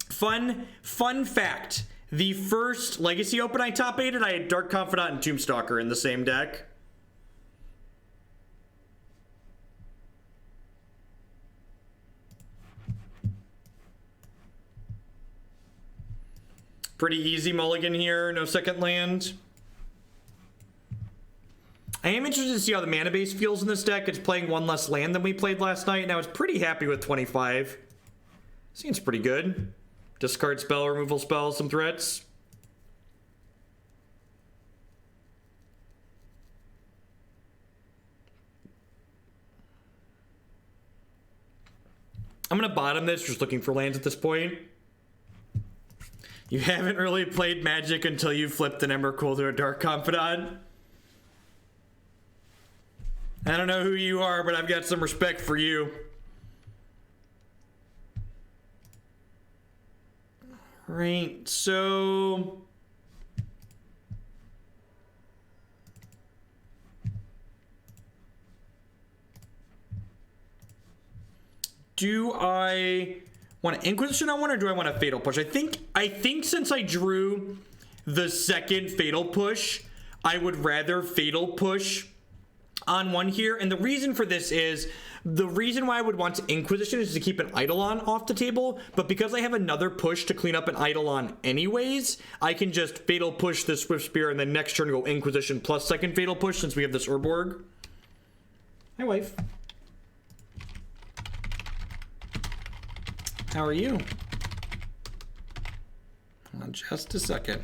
Fun fact. The first Legacy Open I top 8'd, I had Dark Confidant and Tombstalker in the same deck. Pretty easy mulligan here, no second land. I am interested to see how the mana base feels in this deck. It's playing one less land than we played last night, and I was pretty happy with 25. Seems pretty good. Discard spell, removal spell, some threats. I'm gonna bottom this, just looking for lands at this point. You haven't really played Magic until you flipped an Emrakul to a Dark Confidant. I don't know who you are, but I've got some respect for you. Right, so... do I want an Inquisition on one, or do I want a Fatal Push? I think since I drew the second Fatal Push, I would rather Fatal Push on one here. And the reason for this is, the reason why I would want Inquisition is to keep an Eidolon off the table, but because I have another push to clean up an Eidolon anyways, I can just Fatal Push this Swift Spear and then next turn go Inquisition plus second Fatal Push since we have this Urborg. Hi, wife. How are you? Hold on just a second.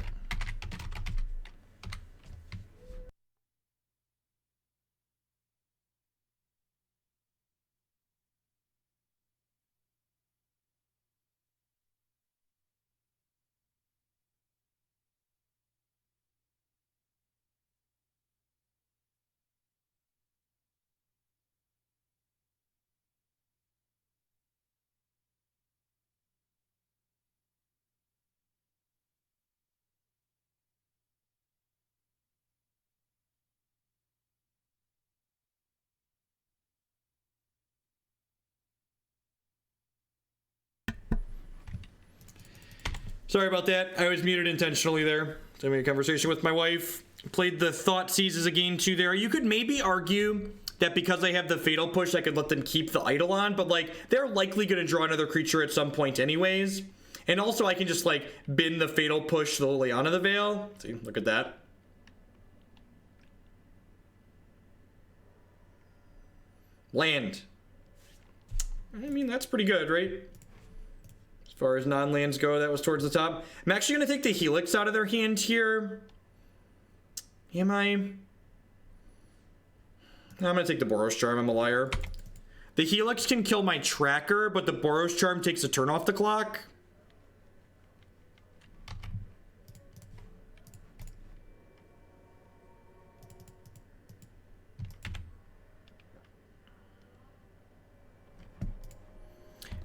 Sorry about that. I was muted intentionally there. Having a conversation with my wife. Played the Thoughtseizes again too there. You could maybe argue that because I have the Fatal Push, I could let them keep the Eidolon, but like, they're likely going to draw another creature at some point anyways. And also I can just like bin the Fatal Push the Liliana the Veil. See, look at that. Land. I mean, that's pretty good, right? As far as non-lands go, that was towards the top. I'm actually going to take the Helix out of their hand here. Am I? No, I'm going to take the Boros Charm. I'm a liar. The Helix can kill my tracker, but the Boros Charm takes a turn off the clock.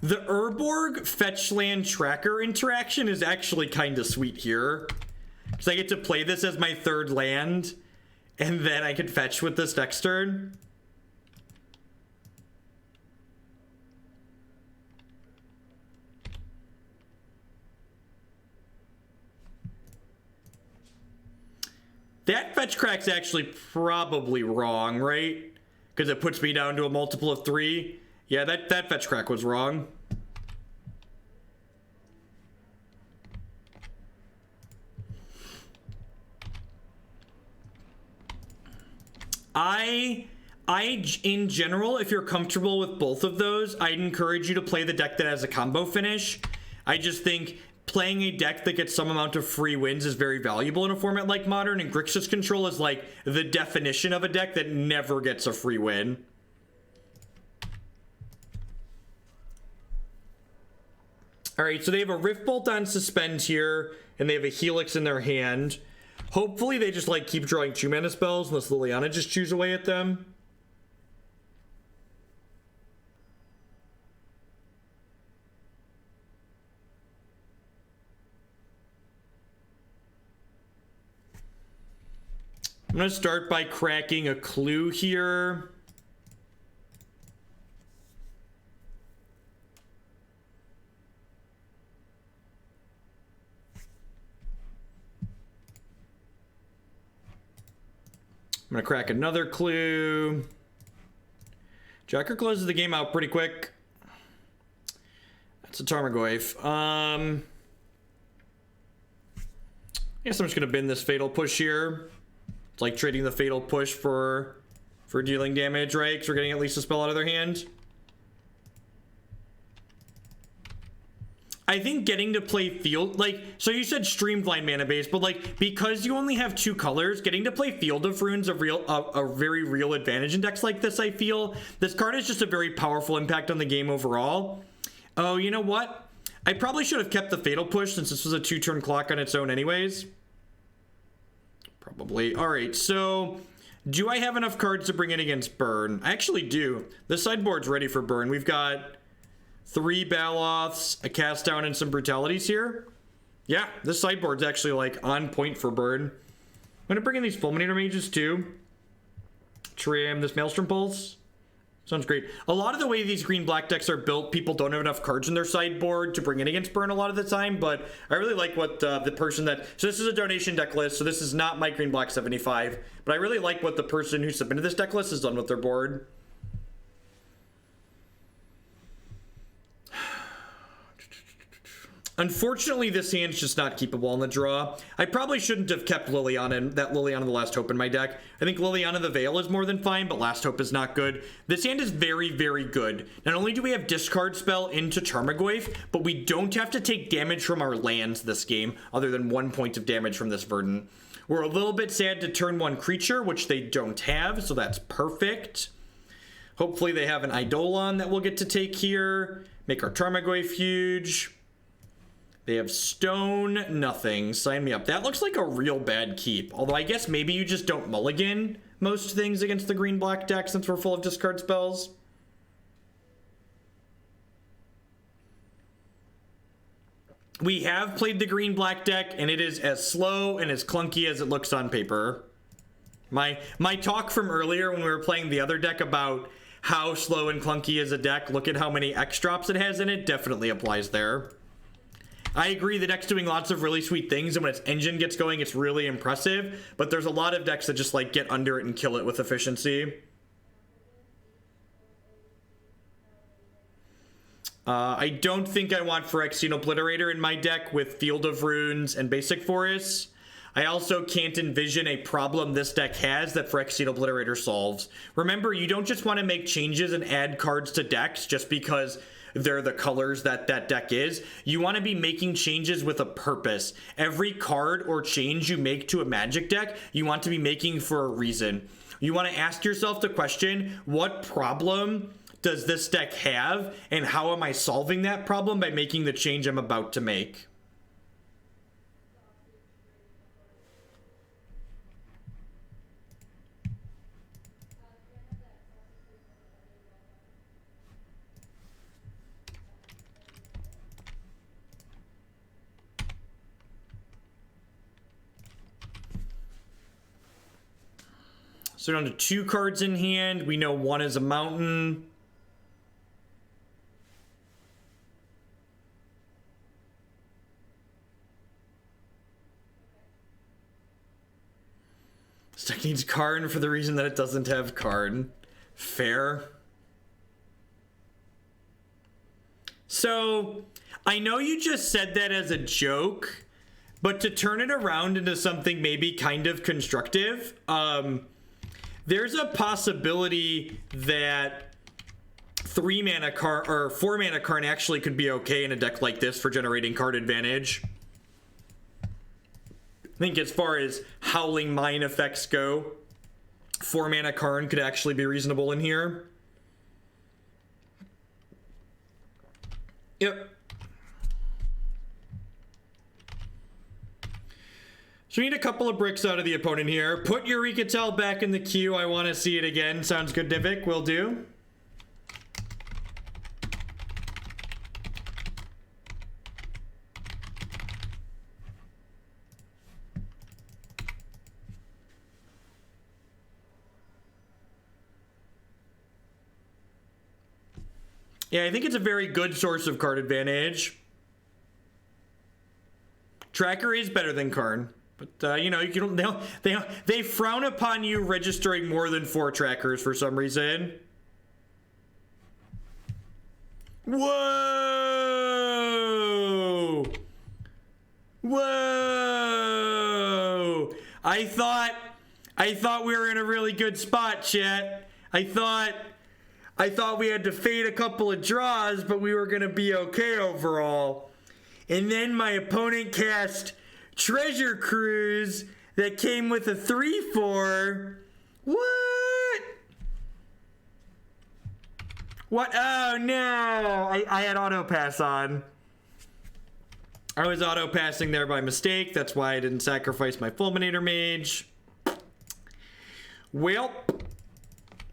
The Urborg fetch land tracker interaction is actually kind of sweet here. Because I get to play this as my third land, and then I can fetch with this next turn. That fetch crack's actually probably wrong, right? Because it puts me down to a multiple of 3. Yeah, that fetch crack was wrong. In general, if you're comfortable with both of those, I'd encourage you to play the deck that has a combo finish. I just think playing a deck that gets some amount of free wins is very valuable in a format like Modern, and Grixis Control is like the definition of a deck that never gets a free win. Alright, so they have a Rift Bolt on Suspend here, and they have a Helix in their hand. Hopefully they just like keep drawing 2-mana spells unless Liliana just chews away at them. I'm going to start by cracking a Clue here. I'm gonna crack another clue. Jacker closes the game out pretty quick. That's a Tarmogoyf. I guess I'm just gonna bin this Fatal Push here. It's like trading the Fatal Push for dealing damage, right? Because we're getting at least a spell out of their hand. I think getting to play Field, like, so you said Streamline mana base, but like, because you only have 2 colors, getting to play Field of Runes a very real advantage in decks like this, I feel. This card is just a very powerful impact on the game overall. Oh, you know what? I probably should have kept the Fatal Push since this was a 2-turn clock on its own anyways. Probably. All right, so do I have enough cards to bring in against Burn? I actually do. The sideboard's ready for Burn. We've got 3 Baloths, a Cast Down, and some Brutalities here. Yeah, this sideboard's actually like on point for Burn. I'm gonna bring in these Fulminator Mages too. Trim this Maelstrom Pulse. Sounds great. A lot of the way these green-black decks are built, people don't have enough cards in their sideboard to bring in against Burn a lot of the time, but I really like what the person that... So this is a donation deck list, so this is not my green-black 75, but I really like what the person who submitted this deck list has done with their board. Unfortunately, this hand's just not keepable in the draw. I probably shouldn't have kept Liliana and that Liliana the Last Hope in my deck. I think Liliana the Veil is more than fine, but Last Hope is not good. This hand is very, very good. Not only do we have discard spell into Tarmogoyf, but we don't have to take damage from our lands this game, other than 1 point of damage from this Verdant. We're a little bit sad to turn 1 creature, which they don't have, so that's perfect. Hopefully they have an Eidolon that we'll get to take here. Make our Tarmogoyf huge. They have stone, nothing. Sign me up. That looks like a real bad keep. Although I guess maybe you just don't mulligan most things against the green-black deck since we're full of discard spells. We have played the green-black deck, and it is as slow and as clunky as it looks on paper. My talk from earlier when we were playing the other deck about how slow and clunky is a deck, look at how many X drops it has in it, definitely applies there. I agree, the deck's doing lots of really sweet things, and when its engine gets going, it's really impressive, but there's a lot of decks that just, like, get under it and kill it with efficiency. I don't think I want Phyrexian Obliterator in my deck with Field of Runes and Basic Forests. I also can't envision a problem this deck has that Phyrexian Obliterator solves. Remember, you don't just want to make changes and add cards to decks just because they're the colors that that deck is. You want to be making changes with a purpose. Every card or change you make to a Magic deck, you want to be making for a reason. You want to ask yourself the question, what problem does this deck have, and how am I solving that problem by making the change I'm about to make? So down to 2 cards in hand. We know 1 is a mountain. This deck needs Karn for the reason that it doesn't have Karn. Fair. So, I know you just said that as a joke, but to turn it around into something maybe kind of constructive, there's a possibility that 4 mana Karn actually could be okay in a deck like this for generating card advantage. I think as far as Howling Mine effects go, 4 mana Karn could actually be reasonable in here. Yep. So we need a couple of bricks out of the opponent here. Put Eureka Tell back in the queue. I want to see it again. Sounds good, Divik. Will do. Yeah, I think it's a very good source of card advantage. Tracker is better than Karn. But, you know, you don't, they frown upon you registering more than 4 trackers for some reason. Whoa! Whoa! I thought we were in a really good spot, chat. I thought we had to fade a couple of draws, but we were gonna be okay overall. And then my opponent cast Treasure Cruise that came with a 3/4. What? What? Oh no! I had auto pass on. I was auto passing there by mistake. That's why I didn't sacrifice my Fulminator Mage. Well,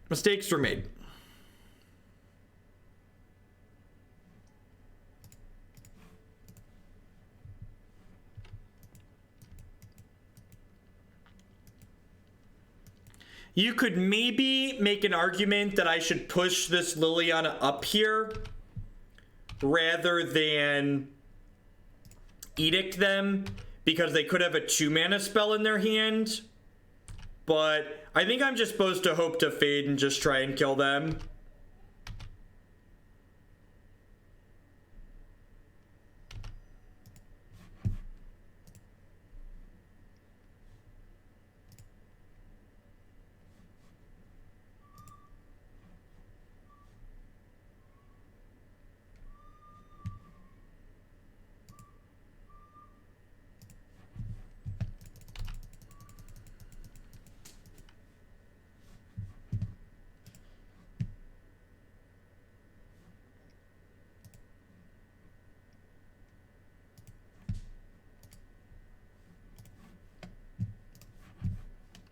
mistakes were made. You could maybe make an argument that I should push this Liliana up here rather than edict them, because they could have a 2-mana spell in their hand. But I think I'm just supposed to hope to fade and just try and kill them.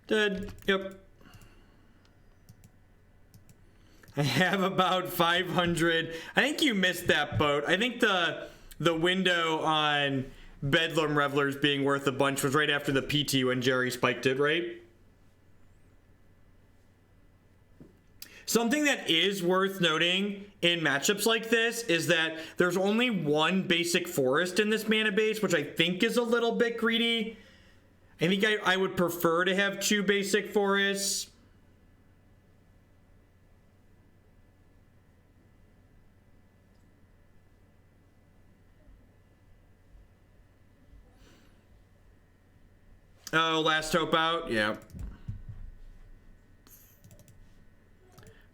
Dead. Yep. I have about 500. I think you missed that boat. I think the window on Bedlam Revelers being worth a bunch was right after the PT when Jerry spiked it, right? Something that is worth noting in matchups like this is that there's only one basic forest in this mana base, which I think is a little bit greedy. I think I would prefer to have 2 basic forests. Oh, last hope out? Yeah.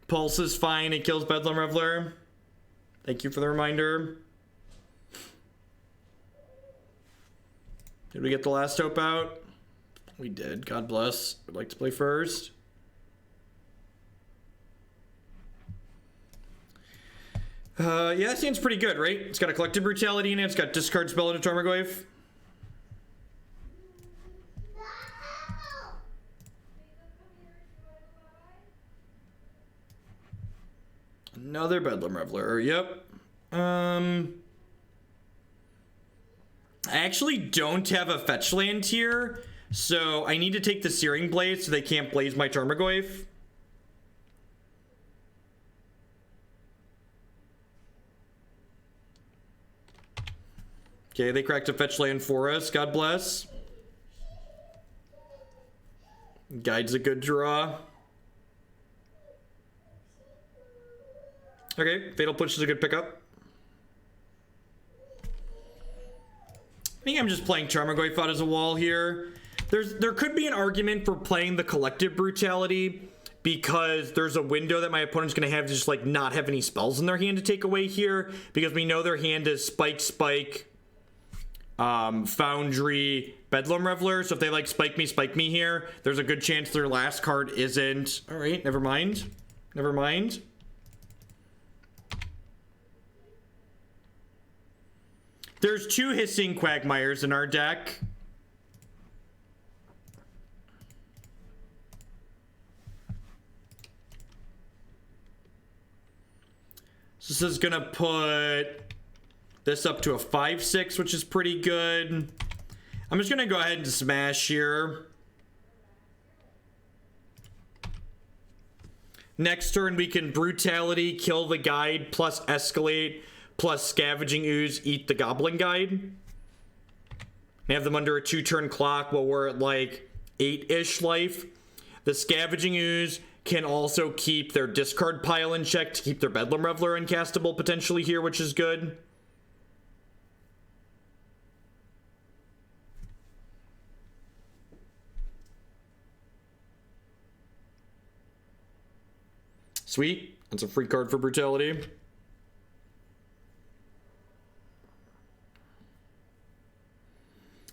Pulse is fine. It kills Bedlam Reveler. Thank you for the reminder. Did we get the last hope out? We did. God bless. I'd like to play first. Yeah, that seems pretty good, right? It's got a Collective Brutality in it. It's got Discard Spell into Tarmogoyf. Another Bedlam Reveler. Yep. I actually don't have a fetch land here, so I need to take the Searing Blade so they can't blaze my Tarmogoyf. Okay, they cracked a fetch land for us. God bless. Guide's a good draw. Okay, Fatal Push is a good pickup. I think I'm just playing Tarmogoyf out as a wall here. There could be an argument for playing the Collective Brutality because there's a window that my opponent's going to have to just like not have any spells in their hand to take away here, because we know their hand is Spike, Foundry, Bedlam Reveler. So if they like spike me here, there's a good chance their last card isn't. All right, never mind. Never mind. There's 2 Hissing Quagmires in our deck. So this is gonna put this up to a 5/6, which is pretty good. I'm just gonna go ahead and smash here. Next turn we can Brutality, kill the guide, plus escalate, plus Scavenging Ooze, eat the Goblin Guide. and have them under a 2-turn clock while we're at like 8-ish life. The Scavenging Ooze can also keep their discard pile in check to keep their Bedlam Reveler uncastable potentially here, which is good. Sweet. That's a free card for Brutality.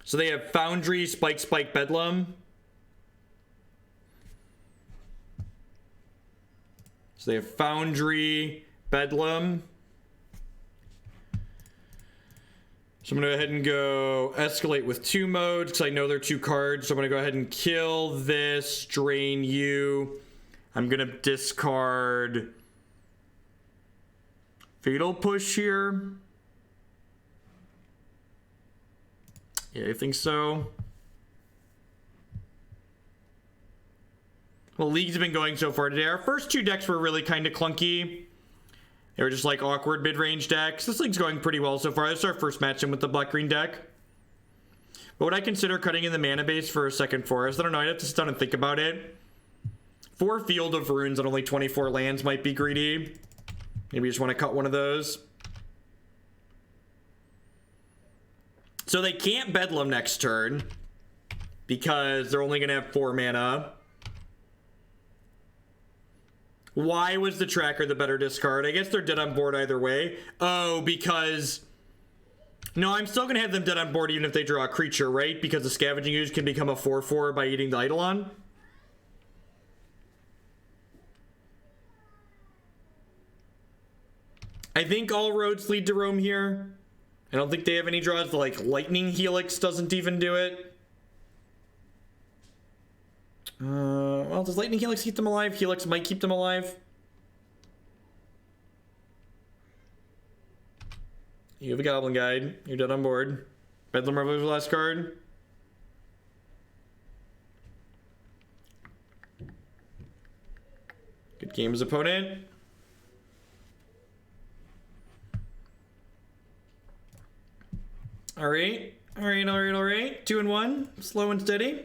So they have Foundry, Spike, Bedlam. So they have Foundry, Bedlam. So I'm going to go ahead and go Escalate with 2 modes because I know they're 2 cards. So I'm going to go ahead and kill this, drain you. I'm going to discard Fatal Push here. Yeah, I think so. Well, League's been going so far today. Our first 2 decks were really kind of clunky. They were just like awkward mid-range decks. This League's going pretty well so far. This is our first match in with the black-green deck. But would I consider cutting in the mana base for a second forest? I don't know. I'd have to sit down and think about it. 4 Field of Runes on only 24 lands might be greedy. Maybe you just want to cut one of those. So they can't Bedlam next turn because they're only going to have 4 mana. Why was the Tracker the better discard? I guess they're dead on board either way. Oh, because... No, I'm still going to have them dead on board even if they draw a creature, right? Because the Scavenging Ooze can become a 4/4 by eating the Eidolon. I think all roads lead to Rome here. I don't think they have any draws. Like, Lightning Helix doesn't even do it. Well, does Lightning Helix keep them alive? Helix might keep them alive. You have a Goblin Guide. You're dead on board. Bedlam Reveler's the last card. Good game's opponent. All right. 2 and 1. Slow and steady.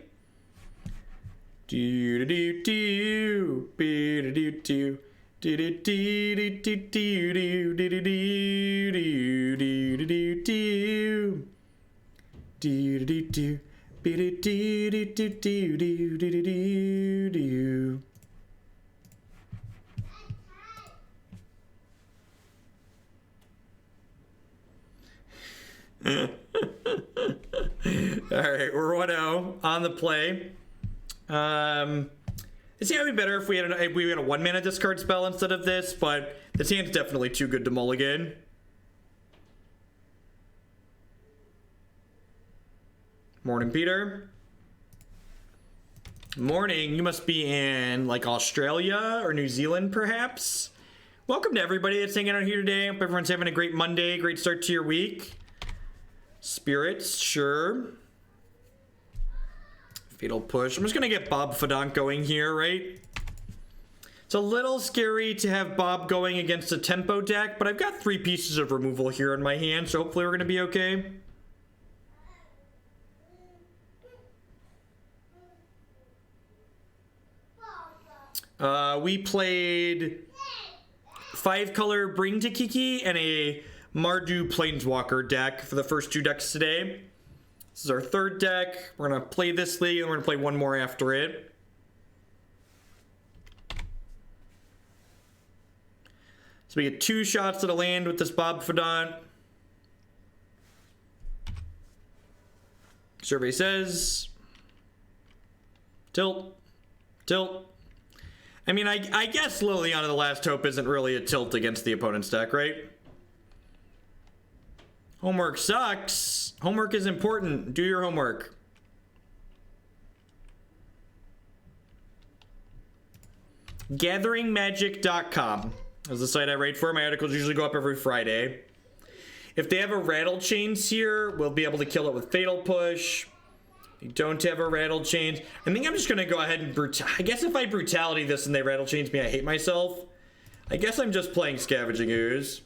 Do do do do do do do do do do do do do do do do do. All right, we're 1-0 on the play. This hand would be better if we had a 1-mana discard spell instead of this, but this hand's definitely too good to mulligan. Morning, Peter. Morning. You must be in like Australia or New Zealand, perhaps. Welcome to everybody that's hanging out here today. Hope everyone's having a great Monday, great start to your week. Spirits, sure. Fatal Push. I'm just gonna get Bob Fadonk going here, right? It's a little scary to have Bob going against a tempo deck, but I've got 3 pieces of removal here in my hand, so hopefully we're gonna be okay. We played 5-color Bring to Kiki and a Mardu Planeswalker deck for the first 2 decks today. This is our 3rd deck. We're going to play this league, and we're going to play 1 more after it. So we get 2 shots at a land with this Bob Fadonk. Survey says... Tilt. Tilt. I mean, I guess Liliana the Last Hope isn't really a tilt against the opponent's deck, right? Homework sucks. Homework is important. Do your homework. GatheringMagic.com is the site I write for. My articles usually go up every Friday. If they have a Rattle Chains here, we'll be able to kill it with Fatal Push. If you don't have a Rattle Chains, I think I'm just going to go ahead and I guess if I Brutality this and they Rattle Chains me, I hate myself. I guess I'm just playing Scavenging Ooze.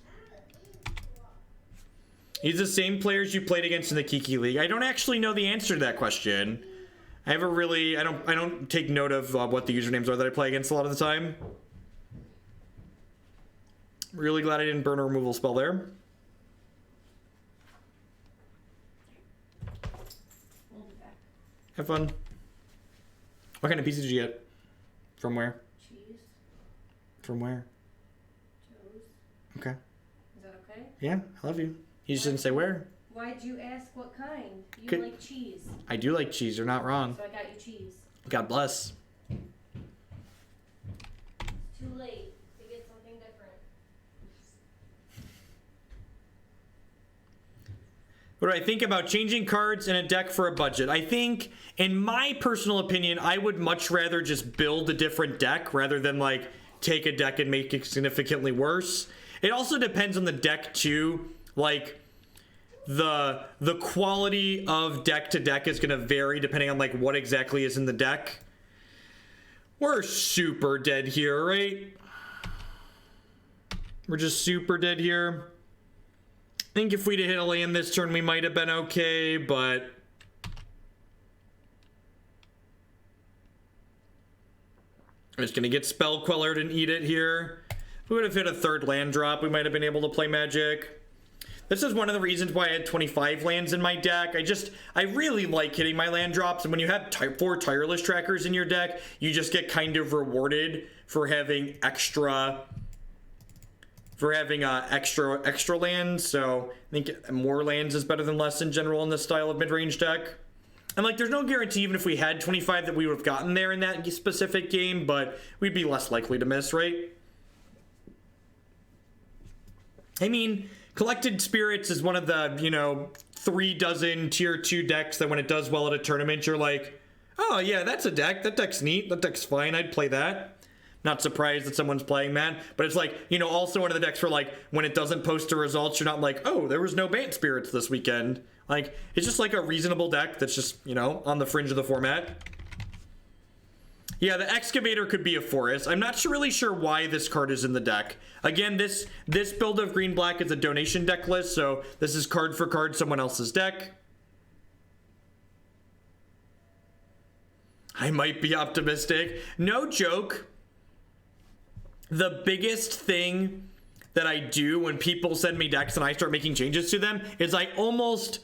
He's the same players you played against in the Kiki League. I don't actually know the answer to that question. I don't take note of what the usernames are that I play against a lot of the time. Really glad I didn't burn a removal spell there. Have fun. What kind of pieces did you get? From where? Cheese. From where? Joe's. Okay. Is that okay? Yeah, I love you. You just didn't say where. Why'd you ask what kind? You Could- like cheese. I do like cheese, you're not wrong. So I got you cheese. God bless. It's too late to get something different. What do I think about changing cards in a deck for a budget? I think, in my personal opinion, I would much rather just build a different deck rather than like take a deck and make it significantly worse. It also depends on the deck too. Like the quality of deck to deck is going to vary depending on like what exactly is in the deck. We're super dead here, right? We're just super dead here. I think if we'd hit a land this turn, we might have been okay, but I'm just gonna get Spell Quellered and eat it here. If we would have hit a third land drop, we might have been able to play Magic. This is one of the reasons why I had 25 lands in my deck. I really like hitting my land drops, and when you have 4 Tireless Trackers in your deck, you just get kind of rewarded for having extra lands. So I think more lands is better than less in general in this style of mid-range deck. And like, there's no guarantee even if we had 25 that we would have gotten there in that specific game, but we'd be less likely to miss, right? I mean, Collected Spirits is one of the, 3 dozen tier 2 decks that when it does well at a tournament, you're like, oh yeah, that's a deck. That deck's neat. That deck's fine. I'd play that. Not surprised that someone's playing that. But it's like, also one of the decks where like, when it doesn't post the results, you're not like, oh, there was no Bant Spirits this weekend. Like, it's just like a reasonable deck that's just, on the fringe of the format. Yeah, the Excavator could be a forest. I'm not really sure why this card is in the deck. Again, this build of green-black is a donation deck list, so this is card for card someone else's deck. I might be optimistic. No joke. The biggest thing that I do when people send me decks and I start making changes to them is I almost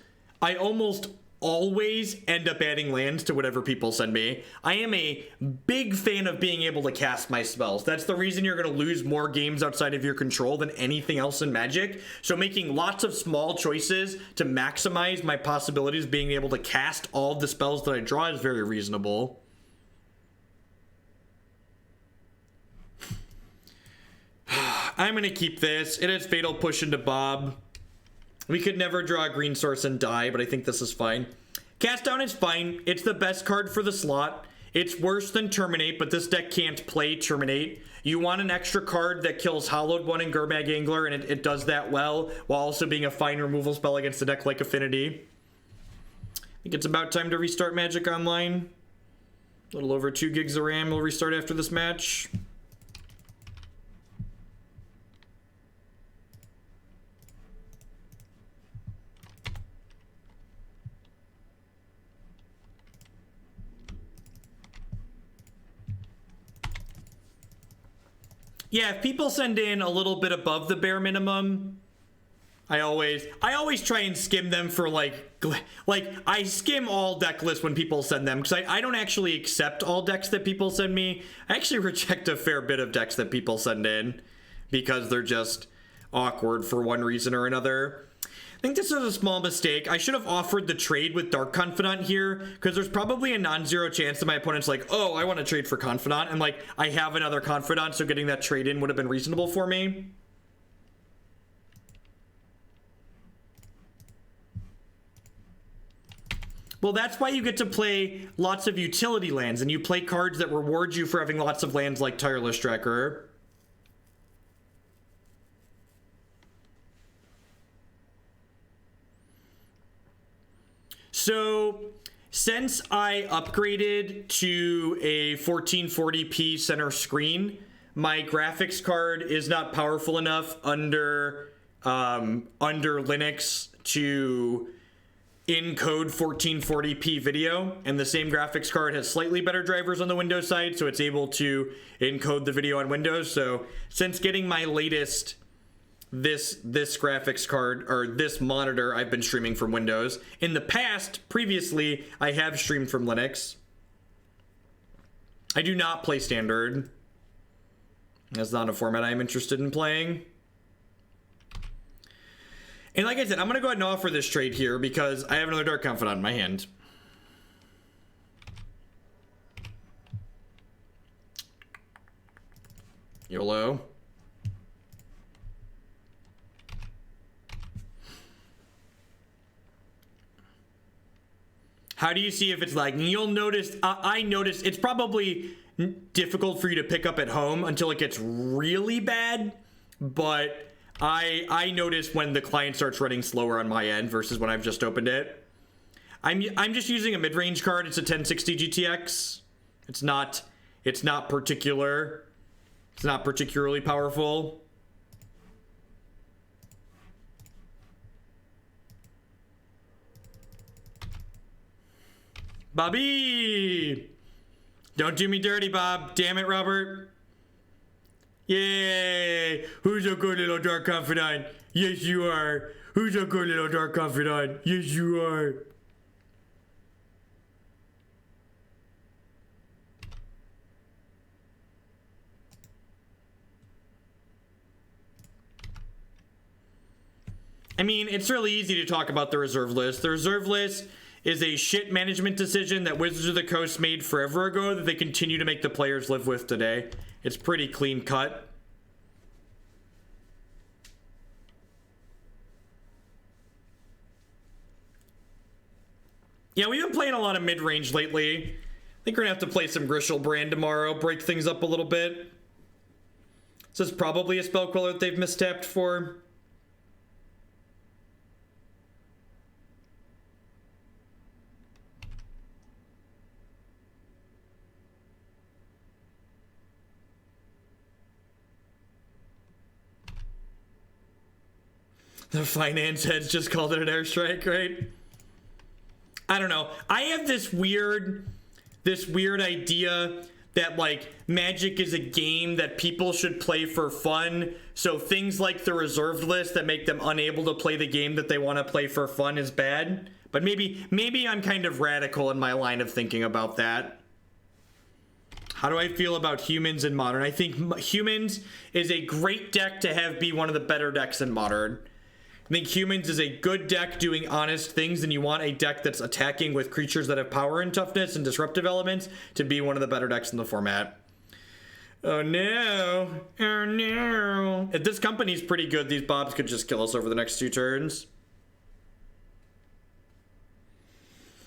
always end up adding lands to whatever people send me. I am a big fan of being able to cast my spells. That's the reason you're going to lose more games outside of your control than anything else in Magic. So making lots of small choices to maximize my possibilities of being able to cast all of the spells that I draw is very reasonable. I'm going to keep this. It has Fatal Push into Bob. We could never draw a green source and die, but I think this is fine. Cast Down is fine. It's the best card for the slot. It's worse than Terminate, but this deck can't play Terminate. You want an extra card that kills Hollowed One and Gurmag Angler, and it does that well, while also being a fine removal spell against a deck like Affinity. I think it's about time to restart Magic Online. A little over 2 gigs of RAM will restart after this match. Yeah, if people send in a little bit above the bare minimum, I always try and skim them for like I skim all deck lists when people send them, because I don't actually accept all decks that people send me. I actually reject a fair bit of decks that people send in because they're just awkward for one reason or another. I think this is a small mistake. I should have offered the trade with Dark Confidant here, because there's probably a non-zero chance that my opponent's like, oh, I want to trade for Confidant, and like, I have another Confidant, so getting that trade in would have been reasonable for me. Well, that's why you get to play lots of utility lands, and you play cards that reward you for having lots of lands like Tireless Tracker. So, since I upgraded to a 1440p center screen, my graphics card is not powerful enough under under Linux to encode 1440p video, and the same graphics card has slightly better drivers on the Windows side, so it's able to encode the video on Windows. So since getting my latest this graphics card, or this monitor, I've been streaming from Windows. In the past, previously, I have streamed from Linux. I do not play standard. That's not a format I'm interested in playing. And like I said, I'm going to go ahead and offer this trade here because I have another Dark Confidant in my hand. YOLO. How do you see if it's lagging? You'll notice, I noticed it's probably difficult for you to pick up at home until it gets really bad, but I notice when the client starts running slower on my end versus when I've just opened it. I'm just using a mid-range card. It's a 1060 GTX. It's not particularly powerful. Bobby! Don't do me dirty, Bob. Damn it, Robert. Yay! Who's a good little Dark Confidant? Yes, you are. Who's a good little Dark Confidant? Yes, you are. I mean, it's really easy to talk about the reserve list. The reserve list is a shit management decision that Wizards of the Coast made forever ago that they continue to make the players live with today. It's pretty clean cut. Yeah, we've been playing a lot of mid-range lately. I think we're gonna have to play some Griselbrand tomorrow, break things up a little bit. This is probably a spell queller that they've mistapped for. The finance heads just called it an airstrike, right? I don't know. I have this weird idea that like Magic is a game that people should play for fun. So things like the reserved list that make them unable to play the game that they want to play for fun is bad. But maybe I'm kind of radical in my line of thinking about that. How do I feel about Humans in Modern? I think Humans is a great deck to have be one of the better decks in Modern. I think Humans is a good deck doing honest things, and you want a deck that's attacking with creatures that have power and toughness and disruptive elements to be one of the better decks in the format. Oh no. Oh no. If this company's pretty good, these Bobs could just kill us over the next 2 turns.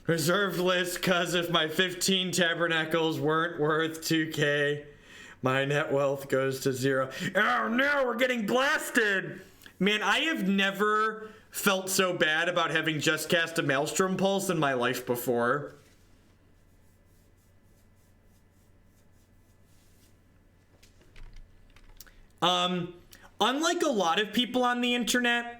Reserved list, cause if my 15 Tabernacles weren't worth 2k, my net wealth goes to 0. Oh no, we're getting blasted! Man, I have never felt so bad about having just cast a Maelstrom Pulse in my life before. Unlike a lot of people on the internet,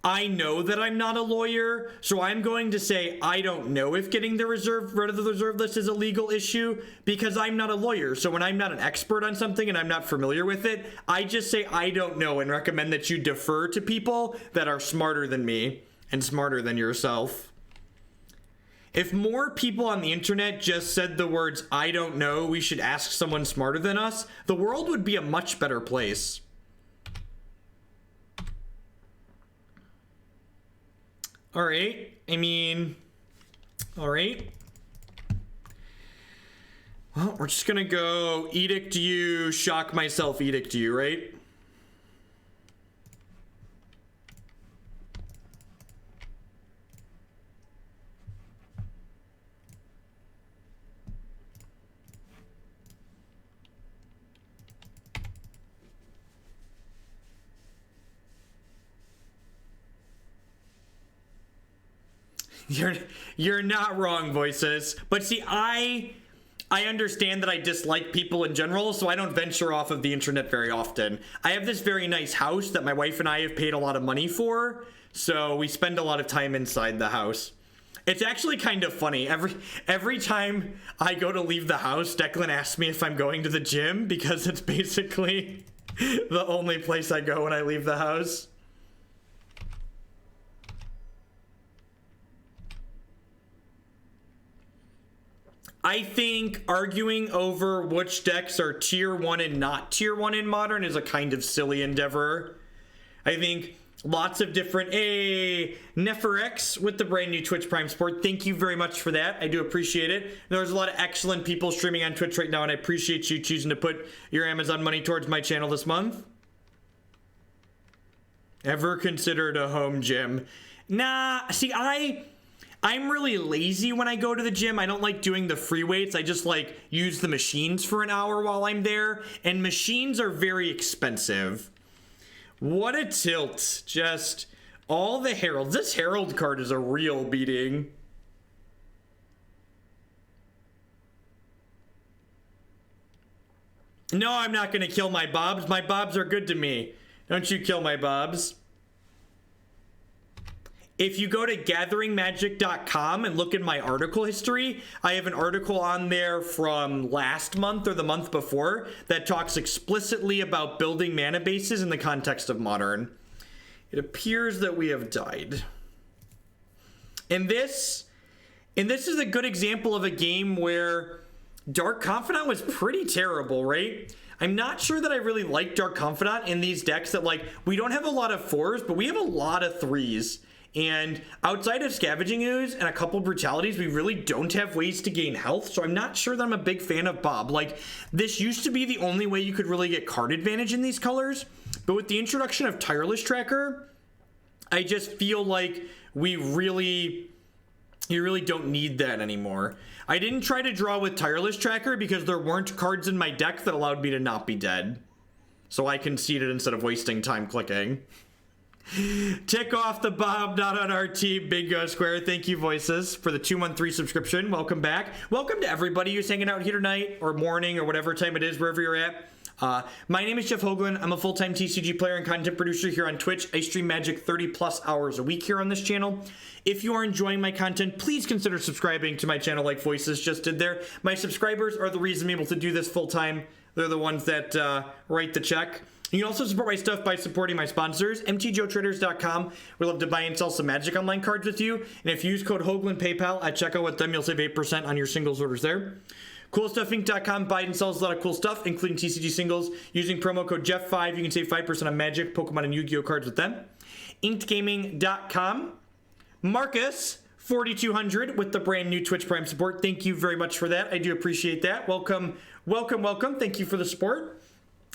I know that I'm not a lawyer, so I'm going to say I don't know if getting rid of the reserve list is a legal issue because I'm not a lawyer. So when I'm not an expert on something and I'm not familiar with it, I just say I don't know and recommend that you defer to people that are smarter than me and smarter than yourself. If more people on the internet just said the words, I don't know, we should ask someone smarter than us, the world would be a much better place. All right. I mean, all right. Well, we're just going to go Edict You, Shock Myself, Edict You, right? You're not wrong, Voices. But see, I I understand that I dislike people in general, so I don't venture off of the internet very often. I have this very nice house that my wife and I have paid a lot of money for, so we spend a lot of time inside the house. It's actually kind of funny. Every time I go to leave the house, Declan asks me if I'm going to the gym, because it's basically the only place I go when I leave the house. I think arguing over which decks are tier 1 and not tier 1 in Modern is a kind of silly endeavor. I think lots of different... Neferex with the brand new Twitch Prime support. Thank you very much for that. I do appreciate it. There's a lot of excellent people streaming on Twitch right now, and I appreciate you choosing to put your Amazon money towards my channel this month. Ever considered a home gym? Nah, see, I'm really lazy when I go to the gym. I don't like doing the free weights. I just like use the machines for an hour while I'm there. And machines are very expensive. What a tilt. Just all the heralds. This herald card is a real beating. No, I'm not going to kill my bobs. My bobs are good to me. Don't you kill my bobs. If you go to gatheringmagic.com and look in my article history, I have an article on there from last month or the month before that talks explicitly about building mana bases in the context of Modern. It appears that we have died. And this is a good example of a game where Dark Confidant was pretty terrible, right? I'm not sure that I really like Dark Confidant in these decks that, like, we don't have a lot of 4s, but we have a lot of 3s. And outside of Scavenging Ooze and a couple brutalities, we really don't have ways to gain health, so I'm not sure that I'm a big fan of Bob. Like, this used to be the only way you could really get card advantage in these colors, but with the introduction of Tireless Tracker, I just feel like you really don't need that anymore. I didn't try to draw with Tireless Tracker because there weren't cards in my deck that allowed me to not be dead. So I conceded instead of wasting time clicking. Tick off the Bob, not on our team. Bingo Square. Thank you, Voices, for the 213 subscription. Welcome back. Welcome to everybody who's hanging out here tonight or morning or whatever time it is, wherever you're at. My name is Jeff Hoagland. I'm a full-time TCG player and content producer here on Twitch. I stream Magic 30 plus hours a week here on this channel. If you are enjoying my content, please consider subscribing to my channel like Voices just did there. My subscribers are the reason I'm able to do this full-time. They're the ones that write the check. You can also support my stuff by supporting my sponsors, mtgotraders.com. We love to buy and sell some Magic Online cards with you. And if you use code Hoagland PayPal at checkout with them, you'll save 8% on your singles orders there. CoolStuffInc.com buys and sells a lot of cool stuff, including TCG singles. Using promo code Jeff5, you can save 5% on Magic, Pokemon, and Yu-Gi-Oh cards with them. InkedGaming.com. Marcus 4200 with the brand new Twitch Prime support. Thank you very much for that. I do appreciate that. Welcome, welcome, welcome. Thank you for the support.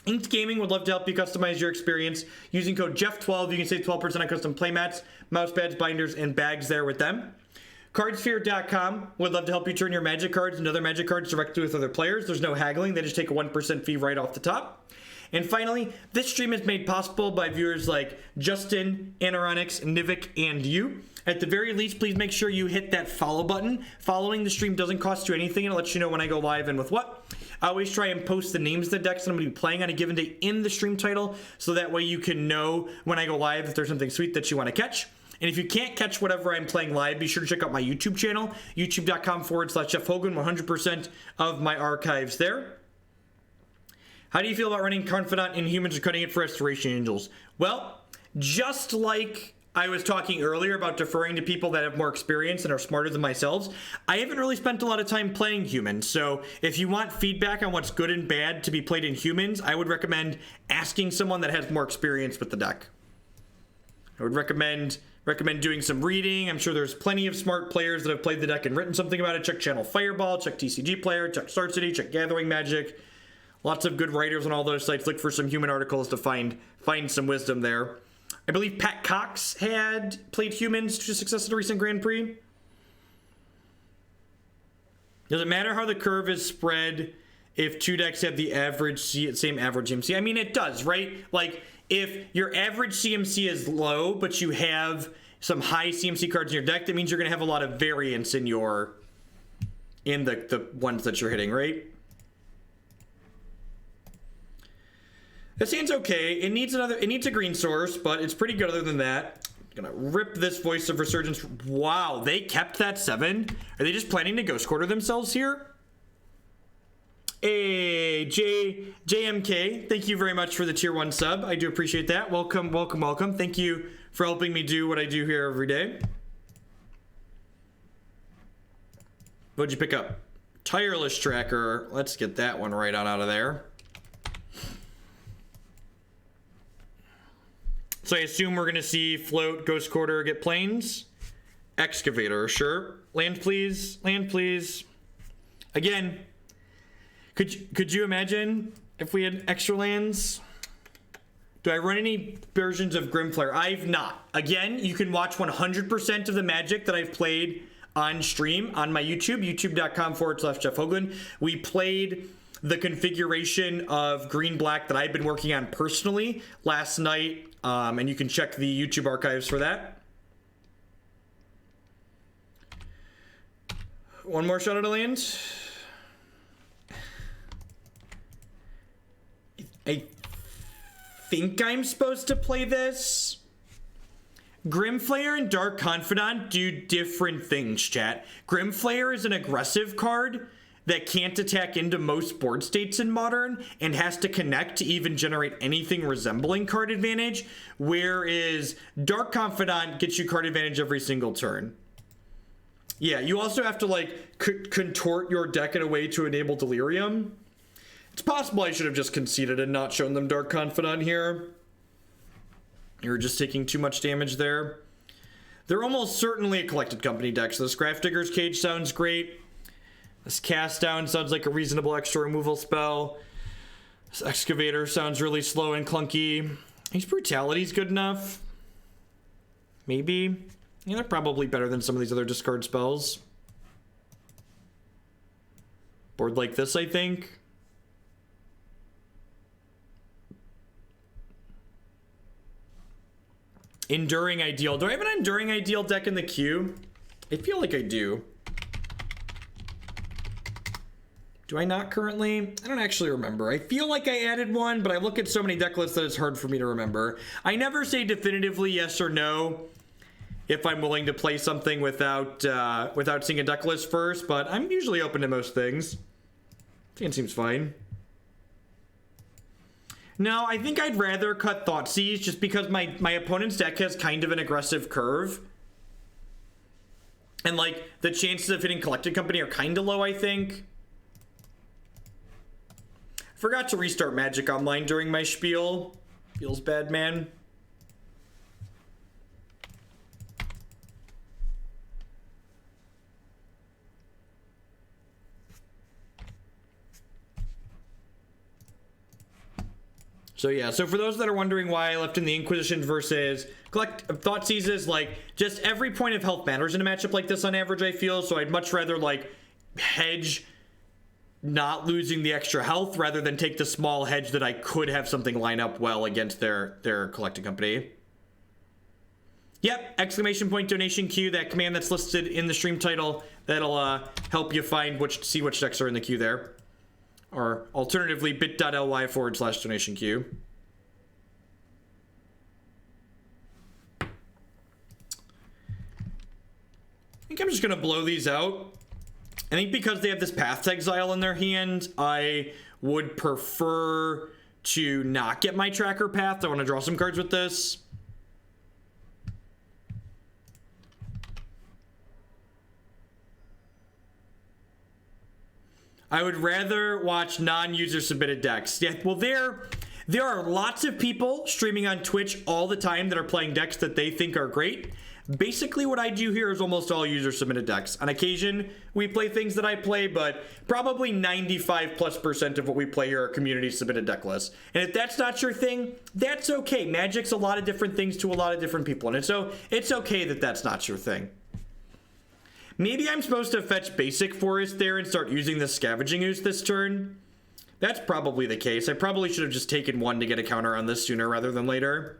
Inked Gaming would love to help you customize your experience. Using code Jeff12, you can save 12% on custom playmats, mouse pads, binders, and bags there with them. Cardsphere.com would love to help you turn your Magic cards and other Magic cards directly with other players. There's no haggling. They just take a 1% fee right off the top. And finally, this stream is made possible by viewers like Justin, Anaronix, Nivik, and you. At the very least, please make sure you hit that follow button. Following the stream doesn't cost you anything, and it lets you know when I go live and with what. I always try and post the names of the decks that I'm going to be playing on a given day in the stream title, so that way you can know when I go live if there's something sweet that you want to catch. And if you can't catch whatever I'm playing live, be sure to check out my YouTube channel, youtube.com/Jeff Hoagland, 100% of my archives there. How do you feel about running Confidant in Humans or cutting it for Restoration Angels? Well, just like I was talking earlier about deferring to people that have more experience and are smarter than myself, I haven't really spent a lot of time playing Humans. So if you want feedback on what's good and bad to be played in Humans, I would recommend asking someone that has more experience with the deck. I would recommend doing some reading. I'm sure there's plenty of smart players that have played the deck and written something about it. Check Channel Fireball, check TCG Player, check Start City, check Gathering Magic. Lots of good writers on all those sites. Look for some human articles to find some wisdom there. I believe Pat Cox had played Humans to success at a recent Grand Prix. Does it matter how the curve is spread if two decks have the same average CMC? I mean, it does, right? Like, if your average CMC is low, but you have some high CMC cards in your deck, that means you're going to have a lot of variance in your in the ones that you're hitting, right? This hand's okay. It needs a green source, but it's pretty good other than that. Gonna rip this Voice of Resurgence. Wow, they kept that 7. Are they just planning to Ghost Quarter themselves here? Hey, JMK, thank you very much for the tier 1 sub. I do appreciate that. Welcome, welcome, welcome. Thank you for helping me do what I do here every day. What'd you pick up? Tireless Tracker. Let's get that one right on out of there. So I assume we're gonna see Float, Ghost Quarter, get Plains. Excavator, sure. Land please, land please. Again, could you imagine if we had extra lands? Do I run any versions of Grimflare? I've not. Again, you can watch 100% of the Magic that I've played on stream on my YouTube, youtube.com/Jeff Hoagland. We played the configuration of green-black that I've been working on personally last night, and you can check the YouTube archives for that. One more shot at a land. I think I'm supposed to play this. Grimflayer and Dark Confidant do different things, chat. Grimflayer is an aggressive card that can't attack into most board states in Modern and has to connect to even generate anything resembling card advantage, whereas Dark Confidant gets you card advantage every single turn. Yeah, you also have to like contort your deck in a way to enable Delirium. It's possible I should have just conceded and not shown them Dark Confidant here. You're just taking too much damage there. They're almost certainly a Collected Company deck, so this Grafdigger's Cage sounds great. This Cast Down sounds like a reasonable extra removal spell. This Excavator sounds really slow and clunky. His Brutality's good enough. Maybe. Yeah, they're probably better than some of these other discard spells. Board like this, I think. Enduring Ideal. Do I have an Enduring Ideal deck in the queue? I feel like I do. Do I not currently? I don't actually remember. I feel like I added one, but I look at so many deck lists that it's hard for me to remember. I never say definitively yes or no if I'm willing to play something without seeing a deck list first, but I'm usually open to most things. I think it seems fine. No, I think I'd rather cut Thoughtseize just because my opponent's deck has kind of an aggressive curve. And like the chances of hitting Collected Company are kind of low, I think. Forgot to restart Magic Online during my spiel. Feels bad, man. So yeah, so for those that are wondering why I left in the Inquisition versus Thoughtseizes, like, just every point of health matters in a matchup like this on average, I feel, so I'd much rather, like, hedge not losing the extra health rather than take the small hedge that I could have something line up well against their Collected Company. Yep, exclamation point donation queue, that command that's listed in the stream title, that'll help you find see which decks are in the queue there. Or alternatively, bit.ly/donation queue. I think I'm just going to blow these out. I think because they have this Path to Exile in their hand, I would prefer to not get my Tracker Path. I want to draw some cards with this. I would rather watch non-user submitted decks. Yeah, well, there are lots of people streaming on Twitch all the time that are playing decks that they think are great. Basically, what I do here is almost all user submitted decks. On occasion, we play things that I play, but probably 95+% of what we play here are community submitted deck lists. And if that's not your thing, that's okay. Magic's a lot of different things to a lot of different people, and so it's okay that that's not your thing. Maybe I'm supposed to fetch Basic Forest there and start using the Scavenging Ooze this turn. That's probably the case. I probably should have just taken one to get a counter on this sooner rather than later.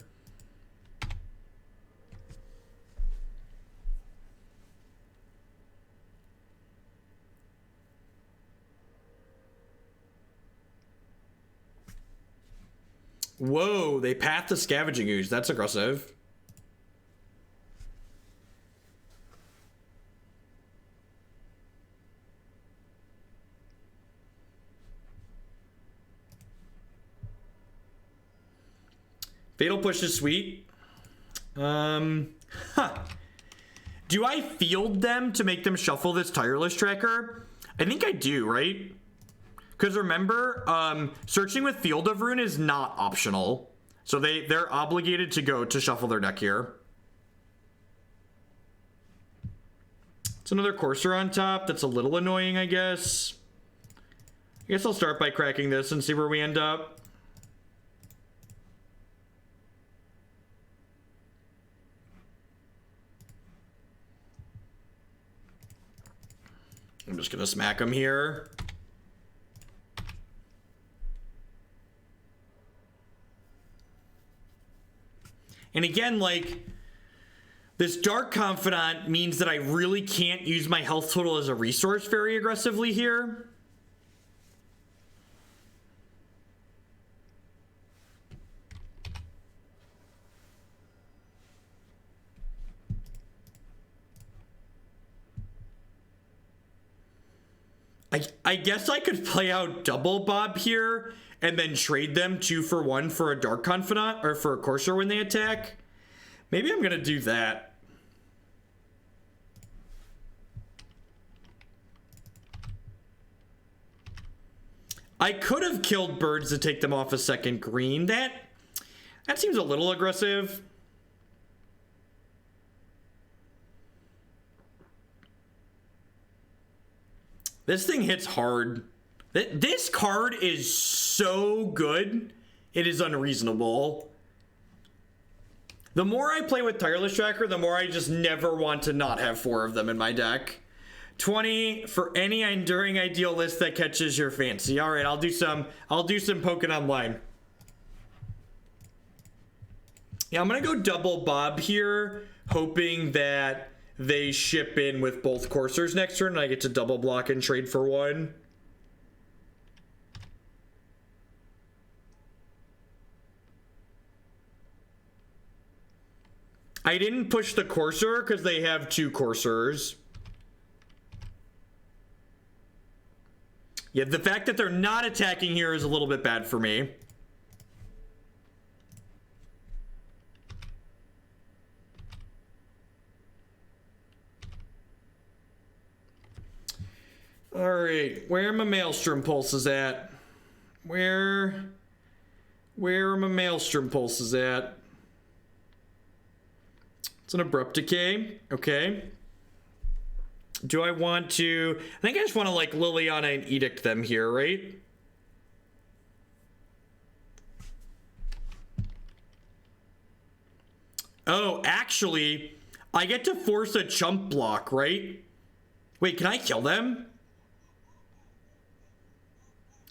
Whoa, they path the Scavenging Ooze. That's aggressive. Fatal Push is sweet. Do I field them to make them shuffle this Tireless Tracker? I think I do, right? Because remember, searching with Field of Rune is not optional. So they're obligated to go to shuffle their deck here. It's another Courser on top. That's a little annoying, I guess. I guess I'll start by cracking this and see where we end up. I'm just gonna smack him here. And again, like, this Dark Confidant means that I really can't use my health total as a resource very aggressively here. I guess I could play out Double Bob here and then trade them 2 for 1 for a Dark Confidant or for a Courser when they attack. Maybe I'm gonna do that. I could have killed birds to take them off a second green. That seems a little aggressive. This thing hits hard. This card is so good, it is unreasonable. The more I play with Tireless Tracker, the more I just never want to not have 4 of them in my deck. 20 for any Enduring Ideal list that catches your fancy. All right, I'll do some poking online. Yeah, I'm gonna go Double Bob here, hoping that they ship in with both Coursers next turn and I get to double block and trade for 1. I didn't push the Courser because they have 2 Coursers. Yeah, the fact that they're not attacking here is a little bit bad for me. All right, where are my Maelstrom Pulses at? Where are my Maelstrom Pulses at? It's an Abrupt Decay. Okay. Do I want to... I think I just want to, like, Liliana and Edict them here, right? Oh, actually, I get to force a chump block, right? Wait, can I kill them?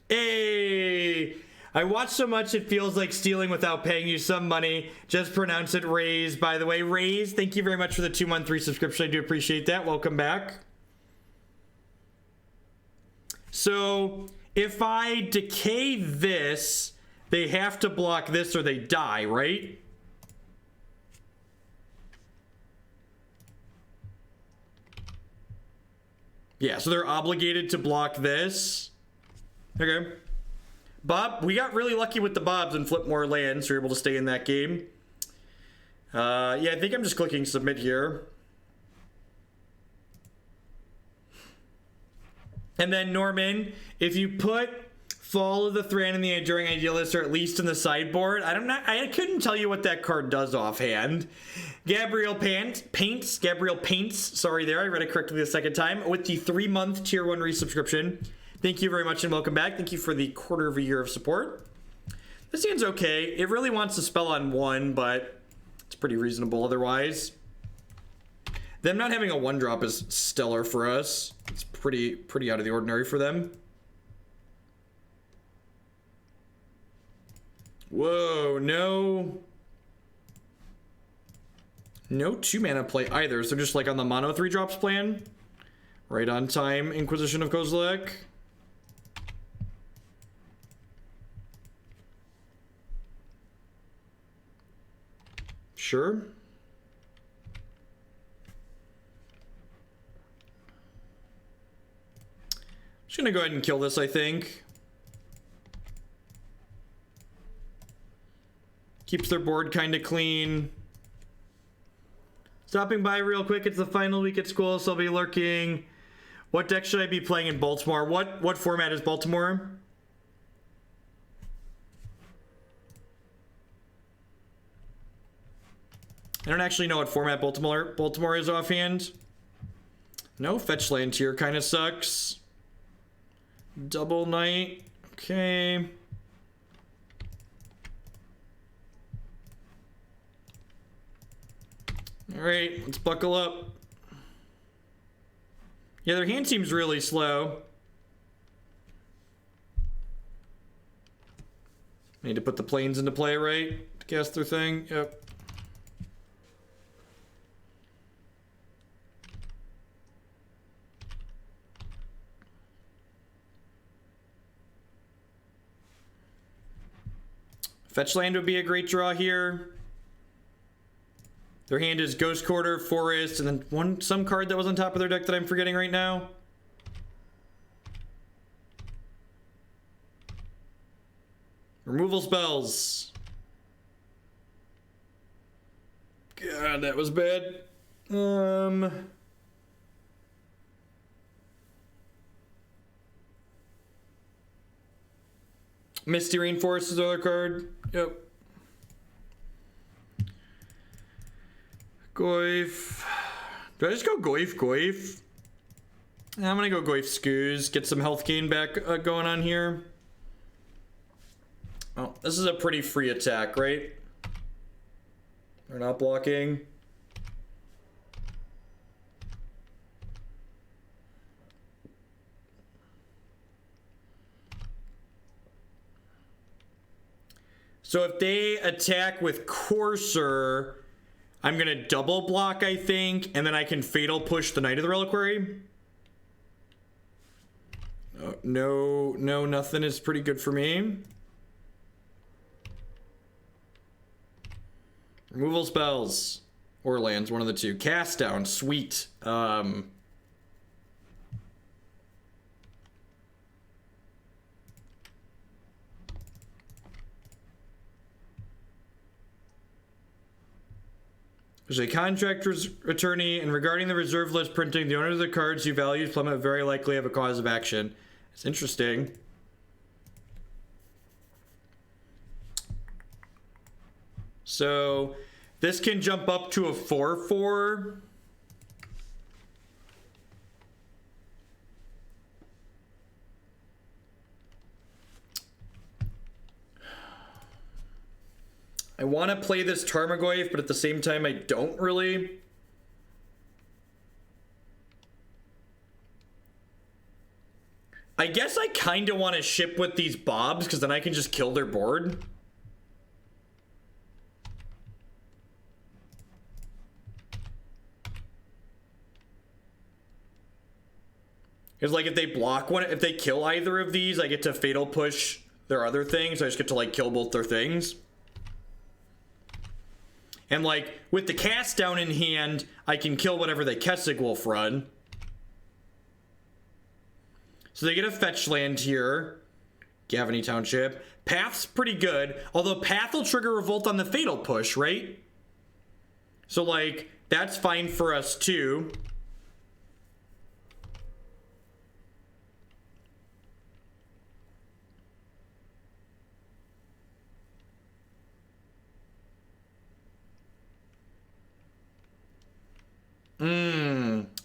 Hey! I watch so much it feels like stealing without paying you some money. Just pronounce it Raise, by the way. Raise, thank you very much for the 2-month subscription. I do appreciate that. Welcome back. So, if I decay this, they have to block this or they die, right? Yeah, so they're obligated to block this. Okay. Bob, we got really lucky with the Bobs and flipped more lands, so we're able to stay in that game. Yeah, I think I'm just clicking submit here. And then, Norman, if you put Fall of the Thran in the Enduring Idealist, or at least in the sideboard, I couldn't tell you what that card does offhand. Gabriel Paints, sorry there, I read it correctly the second time, with the 3-month tier 1 resubscription. Thank you very much and welcome back. Thank you for the quarter of a year of support. This hand's okay. It really wants to spell on 1, but it's pretty reasonable otherwise. Them not having a 1-drop is stellar for us. It's pretty out of the ordinary for them. Whoa, no 2-mana play either. So just like on the mono 3-drops plan. Right on time, Inquisition of Kozilek. Sure. Just gonna go ahead and kill this, I think. Keeps their board kind of clean. Stopping by real quick. It's the final week at school, so I'll be lurking. What deck should I be playing in Baltimore? What format is Baltimore? I don't actually know what format Baltimore is offhand. No, fetch land here kind of sucks. Double Knight. Okay. All right, let's buckle up. Yeah, their hand seems really slow. Need to put the planes into play, right? To cast their thing. Yep. Fetch land would be a great draw here. Their hand is Ghost Quarter, Forest, and then some card that was on top of their deck that I'm forgetting right now. Removal spells. God, that was bad. Misty Rainforest is the other card. Yep. Goyf. Do I just go Goyf? I'm gonna go Goyf Scooze. Get some health gain back going on here. Oh, this is a pretty free attack, right? They're not blocking. So if they attack with Courser, I'm going to double block, I think, and then I can Fatal Push the Knight of the Reliquary. Oh, no, nothing is pretty good for me. Removal spells. Or lands, one of the two. Cast down, sweet. There's a contractor's attorney, and regarding the reserve list printing, the owner of the cards you value plummet very likely have a cause of action. It's interesting. So this can jump up to a 4/4. I want to play this Tarmogoyf, but at the same time, I don't really. I guess I kind of want to ship with these Bobs, because then I can just kill their board. Because, like, if they block one, if they kill either of these, I get to Fatal Push their other things. So I just get to, like, kill both their things. And, like, with the cast down in hand, I can kill whatever they Kessig Wolf run. So they get a fetch land here. Gavany Township. Path's pretty good. Although Path will trigger Revolt on the Fatal Push, right? So, like, that's fine for us, too.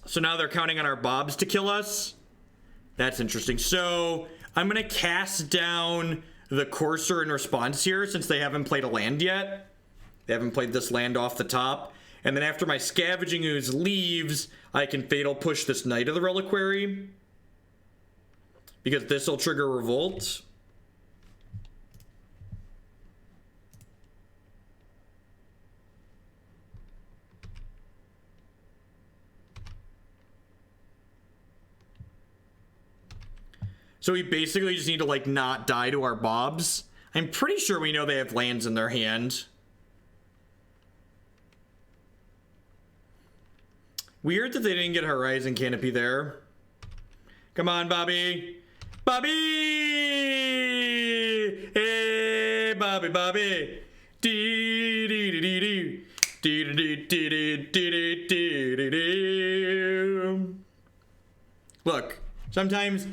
So now they're counting on our Bobs to kill us. That's interesting. So I'm going to cast down the Courser in response here since they haven't played a land yet. They haven't played this land off the top. And then after my Scavenging Ooze leaves, I can Fatal Push this Knight of the Reliquary. Because this will trigger Revolt. So we basically just need to, like, not die to our Bobs. I'm pretty sure we know they have lands in their hand. Weird that they didn't get Horizon Canopy there. Come on, Bobby. Bobby! Hey, Bobby, Bobby. Dee dee dee dee dee. Dee dee dee dee dee dee dee dee. Look, sometimes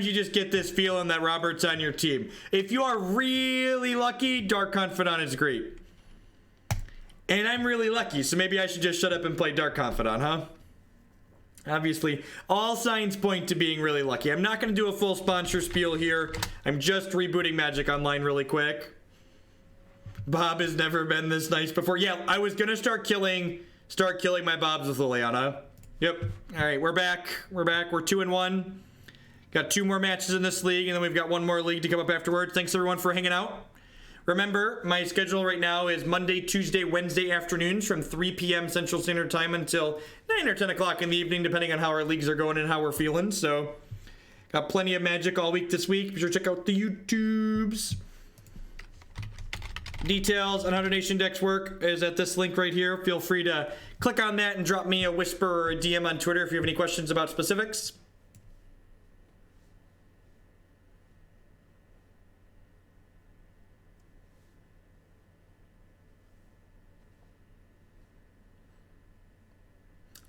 you just get this feeling that Robert's on your team. If you are really lucky, Dark Confidant is great. And I'm really lucky, so maybe I should just shut up and play Dark Confidant, huh? Obviously, all signs point to being really lucky. I'm not going to do a full sponsor spiel here. I'm just rebooting Magic Online really quick. Bob has never been this nice before. Yeah, I was going to start killing my Bobs with Liliana. Yep. All right, we're back. We're 2-1. Got 2 more matches in this league, and then we've got 1 more league to come up afterwards. Thanks, everyone, for hanging out. Remember, my schedule right now is Monday, Tuesday, Wednesday afternoons from 3 p.m. Central Standard Time until 9 or 10 o'clock in the evening, depending on how our leagues are going and how we're feeling. So, got plenty of Magic all week this week. Be sure to check out the YouTubes. Details on how donation decks work is at this link right here. Feel free to click on that and drop me a whisper or a DM on Twitter if you have any questions about specifics.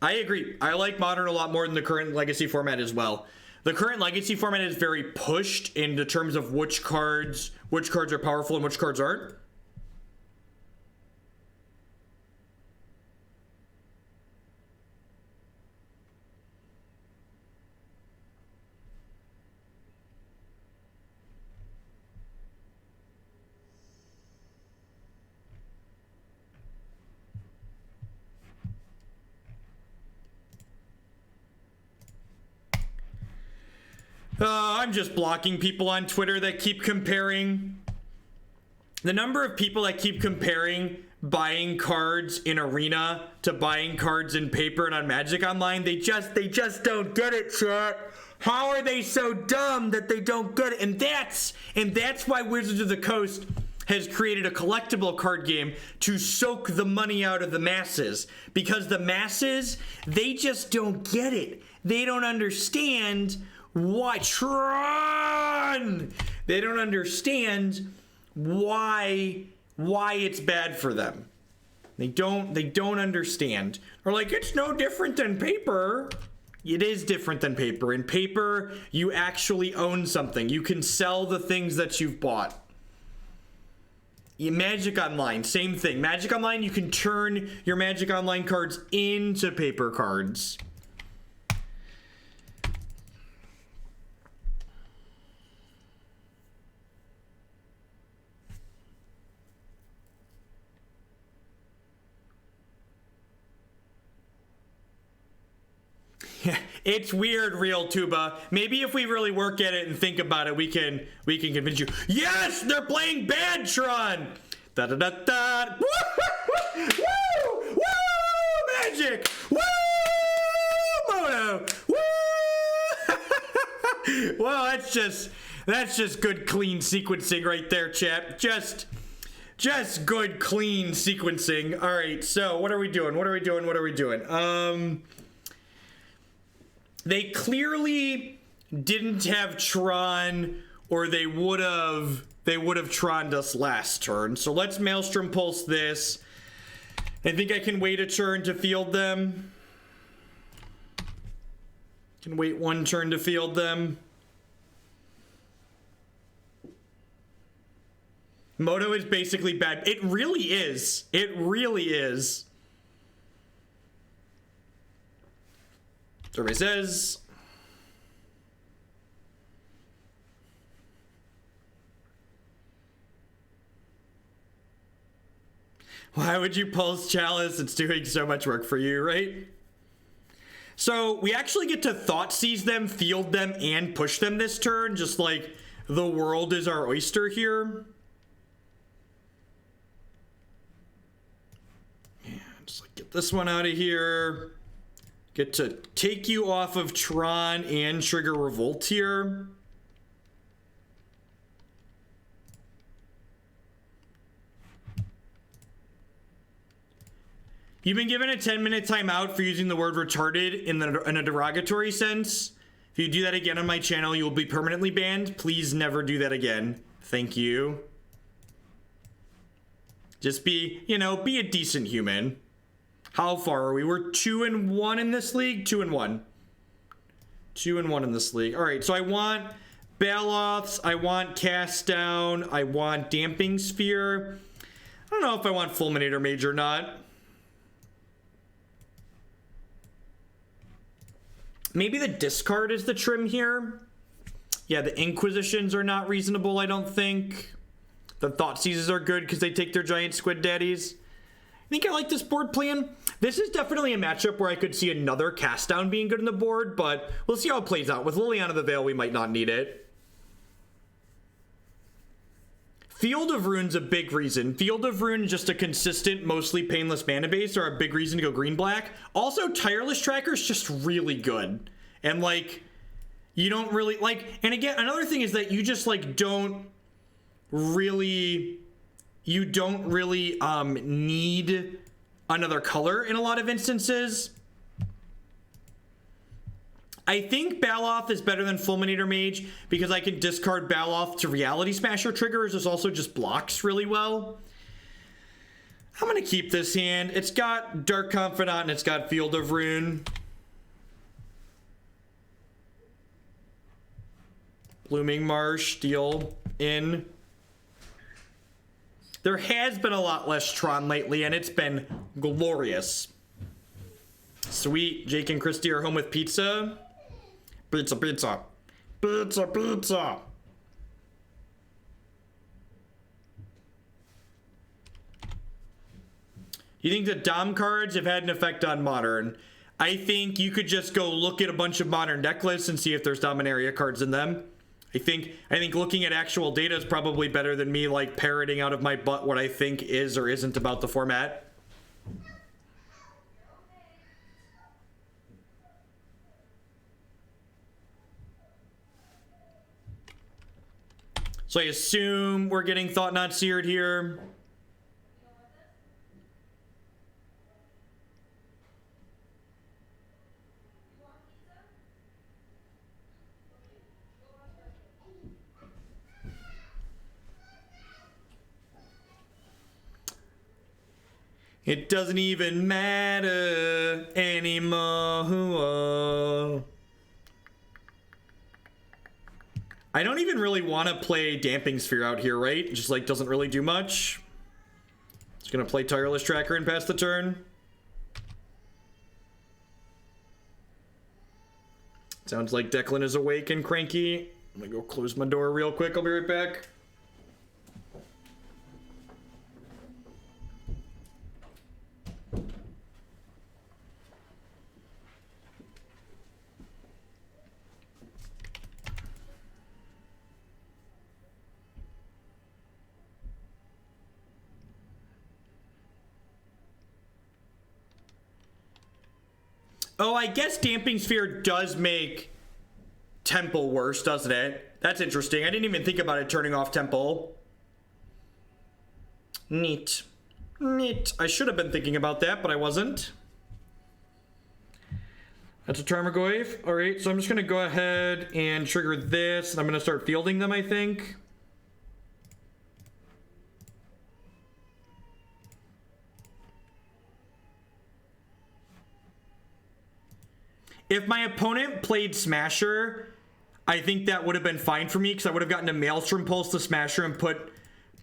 I agree. I like Modern a lot more than the current Legacy format as well. The current Legacy format is very pushed in the terms of which cards are powerful and which cards aren't. I'm just blocking people on Twitter that keep comparing. The number of people that keep comparing buying cards in Arena to buying cards in paper and on Magic Online, they just don't get it, chat. How are they so dumb that they don't get it? And that's why Wizards of the Coast has created a collectible card game to soak the money out of the masses. Because the masses, they just don't get it. They don't understand why Tron. They don't understand why it's bad for them. They don't understand. Or like, it's no different than paper. It is different than paper. In paper, you actually own something. You can sell the things that you've bought. In Magic Online, same thing. Magic Online, you can turn your Magic Online cards into paper cards. It's weird, Real Tuba. Maybe if we really work at it and think about it, we can convince you. Yes, they're playing bad, Tron. Da da da da. Woo! Woo! Woo! Magic. Woo! Mono. Woo! Well, that's just good, clean sequencing right there, chat. Just good, clean sequencing. All right. So what are we doing? They clearly didn't have Tron, or they would have Tron'd us last turn. So let's Maelstrom Pulse this. I think I can wait a turn to field them. Can wait 1 turn to field them. Moto is basically bad. It really is. It really is. Survey says. Why would you pulse Chalice? It's doing so much work for you, right? So we actually get to Thoughtseize them, field them, and push them this turn, just like the world is our oyster here. Yeah, just like get this one out of here. Get to take you off of Tron and trigger Revolt here. You've been given a 10-minute timeout for using the word retarded in a derogatory sense. If you do that again on my channel, you will be permanently banned. Please never do that again. Thank you. Just be, you know, be a decent human. How far are we? We're 2-1 in this league? 2-1. 2-1 in this league. All right, so I want Baloths. I want Cast Down. I want Damping Sphere. I don't know if I want Fulminator Mage or not. Maybe the discard is the trim here. Yeah, the Inquisitions are not reasonable, I don't think. The Thoughtseizes are good because they take their giant squid daddies. I think I like this board plan. This is definitely a matchup where I could see another cast down being good in the board, but we'll see how it plays out. With Liliana the Veil, we might not need it. Field of Rune's a big reason. Field of Rune, just a consistent, mostly painless mana base, are a big reason to go green-black. Also, Tireless Tracker is just really good. And, like, you don't really, like, and again, another thing is that you just, like, don't really need another color in a lot of instances. I think Baloth is better than Fulminator Mage because I can discard Baloth to Reality Smasher triggers. This also just blocks really well. I'm going to keep this hand. It's got Dark Confidant and it's got Field of Rune. Blooming Marsh, deal in. There has been a lot less Tron lately, and it's been glorious. Sweet. Jake and Christy are home with pizza. Pizza, pizza. Pizza, pizza. You think the Dom cards have had an effect on Modern? I think you could just go look at a bunch of Modern deck lists and see if there's Dominaria cards in them. I think looking at actual data is probably better than me like parroting out of my butt what I think is or isn't about the format. So I assume we're getting Thought Not Seared here. It doesn't even matter anymore. I don't even really want to play Damping Sphere out here, right? It just like doesn't really do much. Just gonna play Tireless Tracker and pass the turn. Sounds like Declan is awake and cranky. I'm gonna go close my door real quick. I'll be right back. Oh, I guess Damping Sphere does make Temple worse, doesn't it? That's interesting. I didn't even think about it turning off Temple. Neat. Neat. I should have been thinking about that, but I wasn't. That's a Tarmogoyf. All right, so I'm just going to go ahead and trigger this, and I'm going to start fielding them, I think. If my opponent played Smasher, I think that would have been fine for me because I would have gotten a Maelstrom Pulse to Smasher and put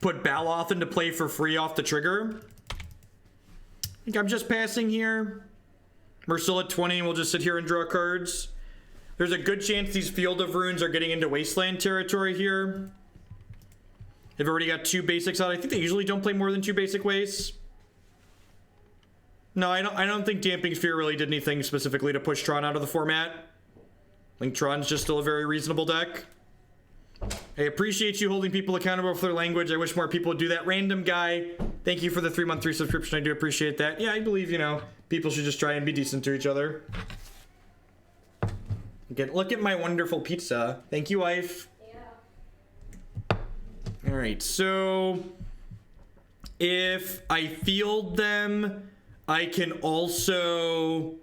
Baloth into play for free off the trigger. I think I'm just passing here. We're still at 20 and we'll just sit here and draw cards. There's a good chance these Field of Runes are getting into Wasteland territory here. They've already got 2 basics out. I think they usually don't play more than 2 basic wastes. No, I don't think Damping Sphere really did anything specifically to push Tron out of the format. I think Tron's just still a very reasonable deck. I appreciate you holding people accountable for their language. I wish more people would do that. Random guy, thank you for the 3-month resubscription. I do appreciate that. Yeah, I believe, you know, people should just try and be decent to each other. Again, look at my wonderful pizza. Thank you, wife. Yeah. All right, so if I field them, I can also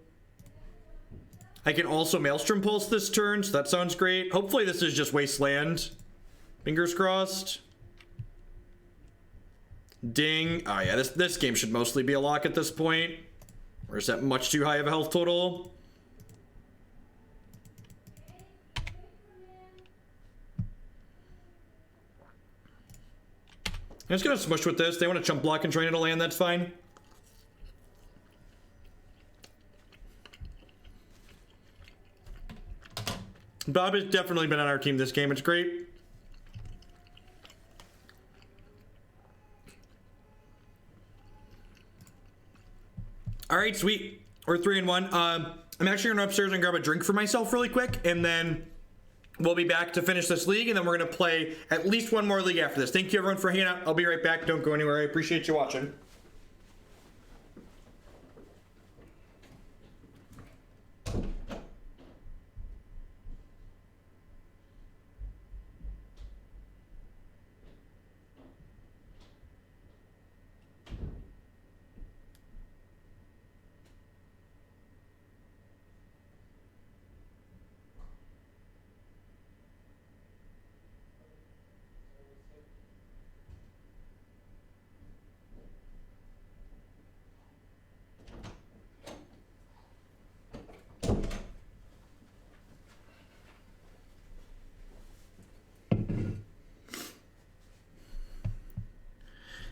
Maelstrom Pulse this turn, so that sounds great. Hopefully this is just Wasteland. Fingers crossed. Ding. Oh yeah, this game should mostly be a lock at this point. Or is that much too high of a health total? I'm just gonna smush with this. They want to chump block and train it to land, that's fine. Bob has definitely been on our team this game. It's great. All right, sweet. We're 3-1. I'm actually gonna go upstairs and grab a drink for myself really quick, and then we'll be back to finish this league, and then we're gonna play at least one more league after this. Thank you everyone for hanging out. I'll be right back. Don't go anywhere. I appreciate you watching.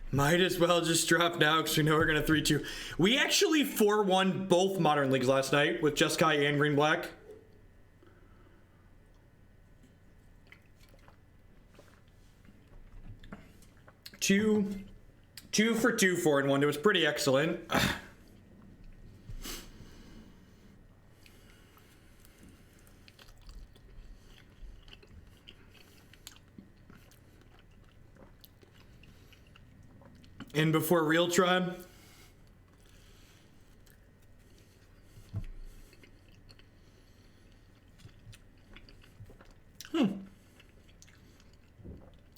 Might as well just drop now because we know we're gonna 3-2. We actually 4-1 both modern leagues last night with Jeskai and Green Black. Two for 2, 4-1. It was pretty excellent. And before Real Tron,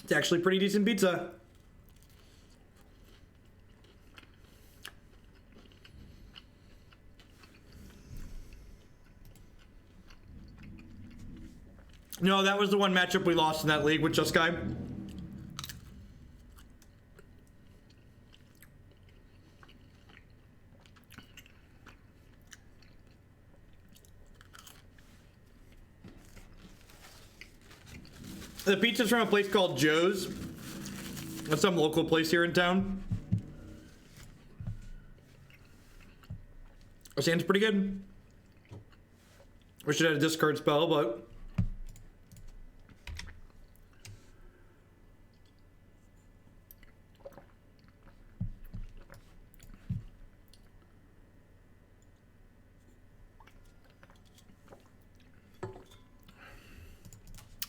it's actually pretty decent pizza. No, that was the one matchup we lost in that league with Jeskai. The pizza's from a place called Joe's. That's some local place here in town. It sounds pretty good. Wish it had a discard spell, but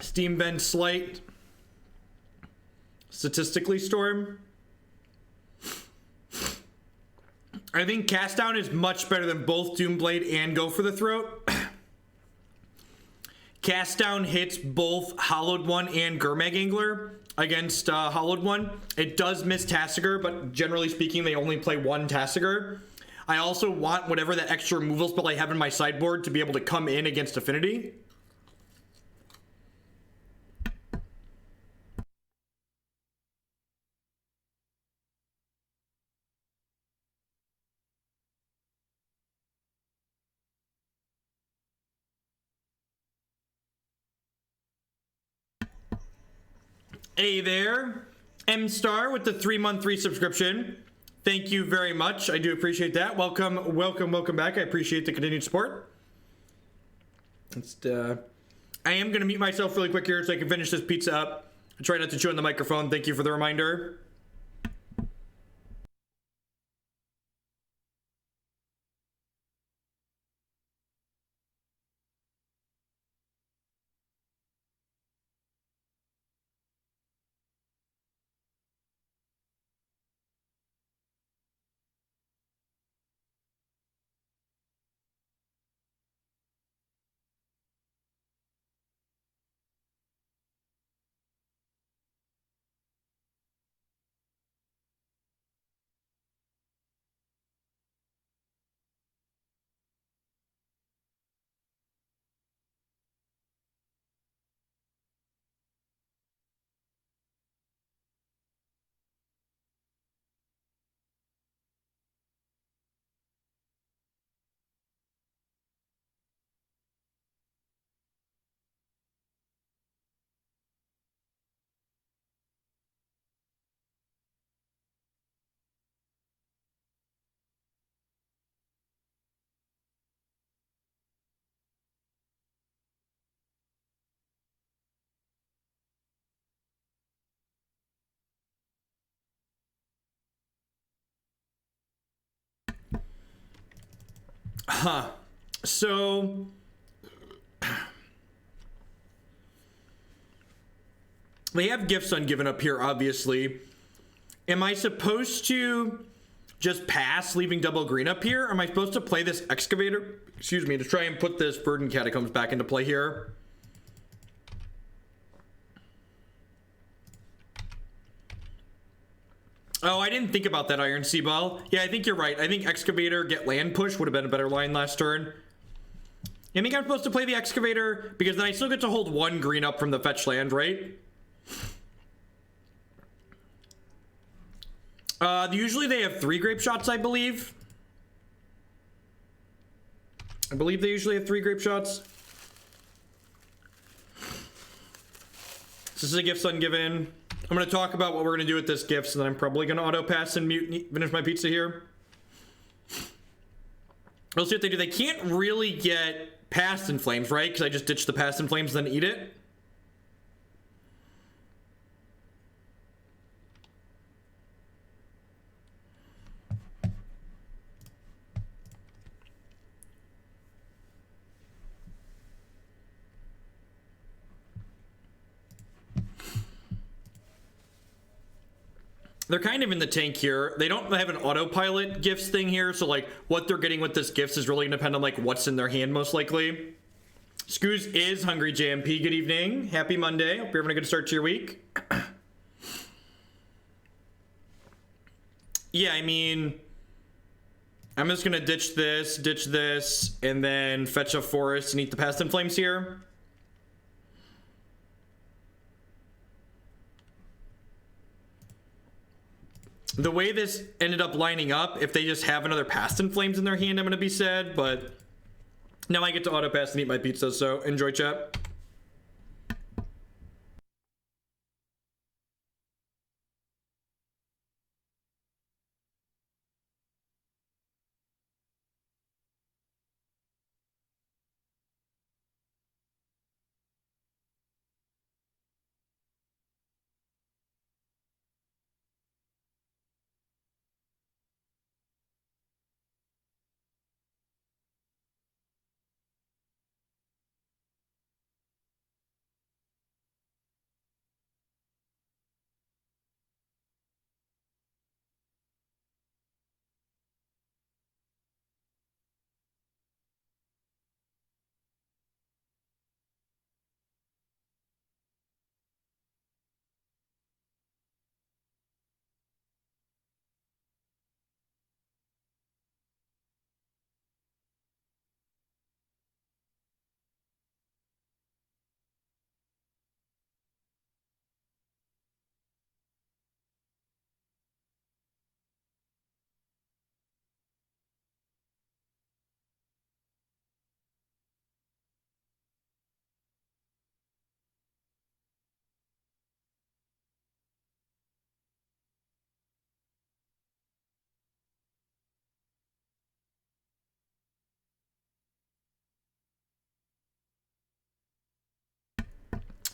Steam Bend Slight. Statistically Storm. I think Cast Down is much better than both Doomblade and Go for the Throat. Cast Down hits both Hollowed One and Gurmag Angler against Hollowed One. It does miss Tasigur, but generally speaking, they only play one Tasigur. I also want whatever that extra removal spell I have in my sideboard to be able to come in against Affinity. Hey there, M Star with the 3-month resubscription. Thank you very much. I do appreciate that. Welcome back. I appreciate the continued support. I am gonna mute myself really quick here so I can finish this pizza up. I try not to chew on the microphone. Thank you for the reminder. So they have Gifts Ungiven up here, obviously. Am I supposed to just pass, leaving double green up here? Or am I supposed to play this Excavator, excuse me, to try and put this Verdant Catacombs back into play here? Oh, I didn't think about that, Iron Sea Ball. Yeah, I think you're right. I think Excavator, get land push would have been a better line last turn. I think I'm supposed to play the Excavator because then I still get to hold one green up from the fetch land, right? Usually they have 3 grape shots, I believe. I believe they usually have 3 grape shots. This is a Gifts Ungiven. I'm going to talk about what we're going to do with this Gifts, and then I'm probably going to auto pass and mute finish my pizza here. We'll see what they do. They can't really get Past in Flames, right? Because I just ditched the Past in Flames, then eat it. They're kind of in the tank here. They don't have an autopilot gifts thing here, so like what they're getting with this gifts is really gonna depend on like what's in their hand most likely. Scooz is Hungry JMP. Good evening. Happy Monday. Hope you're having a good start to your week. Yeah, I mean, I'm just gonna ditch this, and then fetch a forest and eat the Past in Flames here. The way this ended up lining up, if they just have another Past in Flames in their hand, I'm going to be sad, but now I get to auto pass and eat my pizza, so enjoy, chat.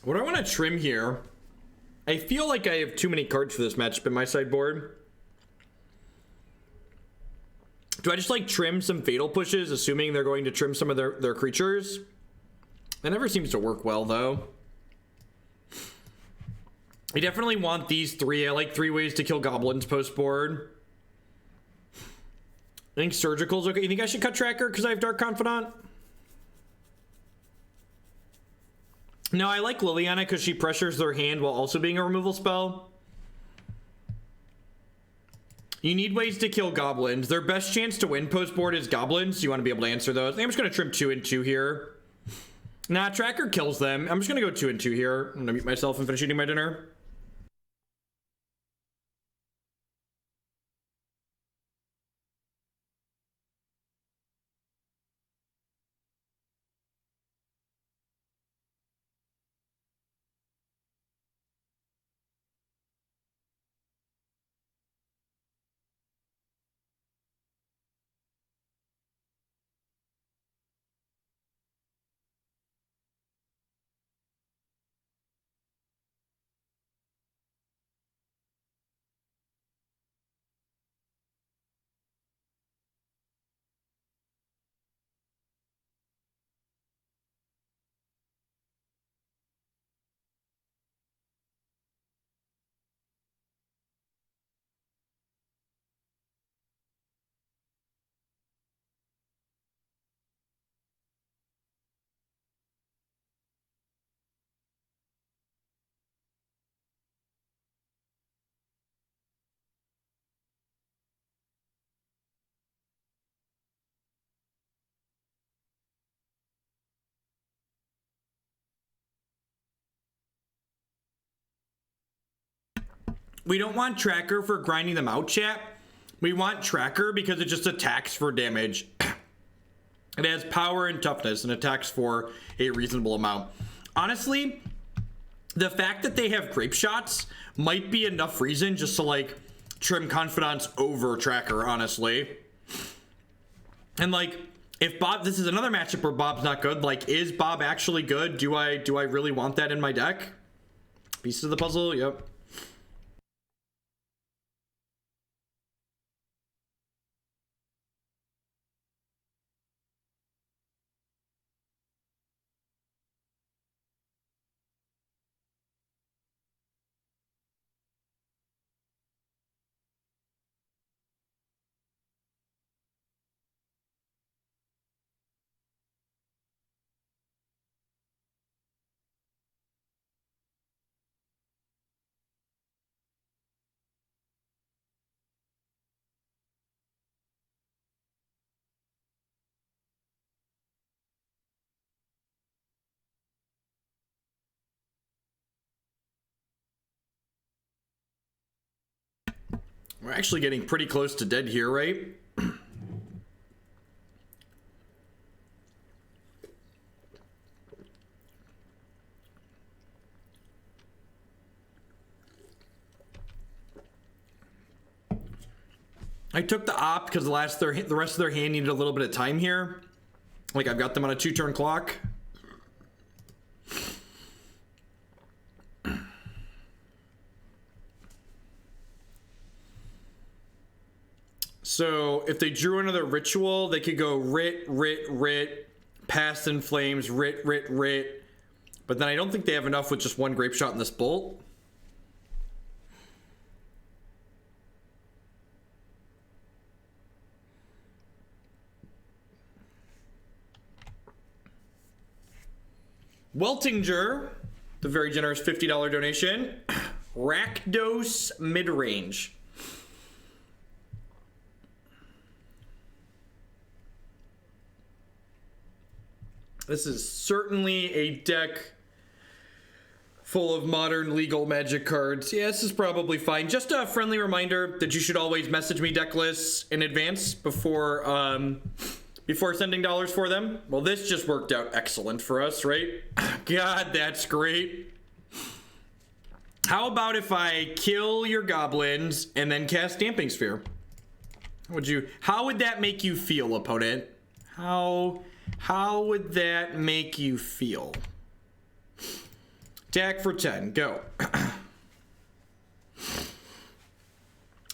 What do I want to trim here? I feel like I have too many cards for this matchup in my sideboard. Do I just like trim some Fatal Pushes, assuming they're going to trim some of their creatures? That never seems to work well, though. I definitely want these 3. I like 3 ways to kill goblins post-board. I think Surgical's okay. You think I should cut Tracker because I have Dark Confidant? No, I like Liliana because she pressures their hand while also being a removal spell. You need ways to kill goblins. Their best chance to win post-board is goblins, so you want to be able to answer those. I think I'm just going to trim 2 and 2 here. Nah, Tracker kills them. I'm just going to go 2 and 2 here. I'm going to mute myself and finish eating my dinner. We don't want Tracker for grinding them out, chat. We want Tracker because it just attacks for damage. It has power and toughness and attacks for a reasonable amount. Honestly, the fact that they have grape shots might be enough reason just to like trim Confidants over Tracker, honestly. And like, if Bob, this is another matchup where Bob's not good. Like, is Bob actually good? Do I really want that in my deck? Pieces of the puzzle, yep. We're actually getting pretty close to dead here, right? I took the opt because the rest of their hand needed a little bit of time here. Like, I've got them on a 2-turn clock. So if they drew another ritual, they could go Writ, Past in Flames, Writ. But then I don't think they have enough with just one grape shot in this bolt. Weltinger, the very generous $50 donation. Rakdos midrange. This is certainly a deck full of modern legal Magic cards. Yeah, this is probably fine. Just a friendly reminder that you should always message me deck lists in advance before sending dollars for them. Well, this just worked out excellent for us, right? God, that's great. How about if I kill your goblins and then cast Damping Sphere? How would that make you feel, opponent? How would that make you feel? Attack for 10, go.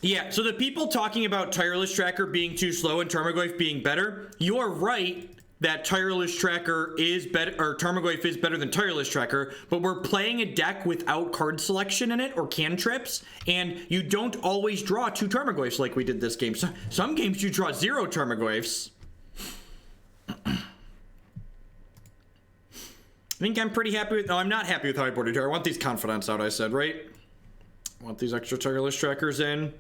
Yeah, so the people talking about Tireless Tracker being too slow and Tarmogoyf being better, you're right that Tireless Tracker is better, or Tarmogoyf is better than Tireless Tracker, but we're playing a deck without card selection in it or cantrips, and you don't always draw 2 Tarmogoyfs like we did this game. So, some games you draw 0 Tarmogoyfs. I think I'm pretty happy with... No, I'm not happy with how I boarded here. I want these Confidants out, I said, right? I want these extra Tireless Trackers in.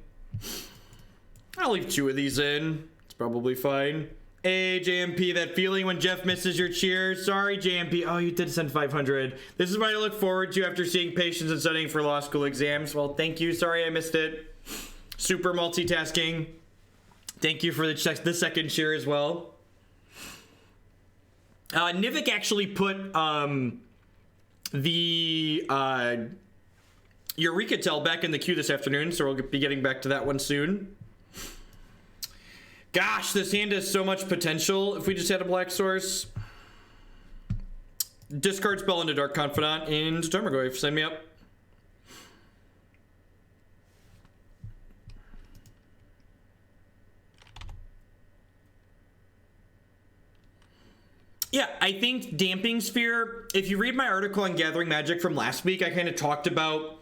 I'll leave 2 of these in. It's probably fine. Hey, JMP, that feeling when Jeff misses your cheers. Sorry, JMP. Oh, you did send 500. This is what I look forward to after seeing patients and studying for law school exams. Well, thank you. Sorry I missed it. Super multitasking. Thank you for the second cheer as well. Nivik actually put the Eureka Tell back in the queue this afternoon, so we'll be getting back to that one soon. Gosh, this hand has so much potential if we just had a black source. Discard spell into Dark Confidant into Tarmogoyf. Sign me up. Yeah, I think Damping Sphere, if you read my article on Gathering Magic from last week, I kind of talked about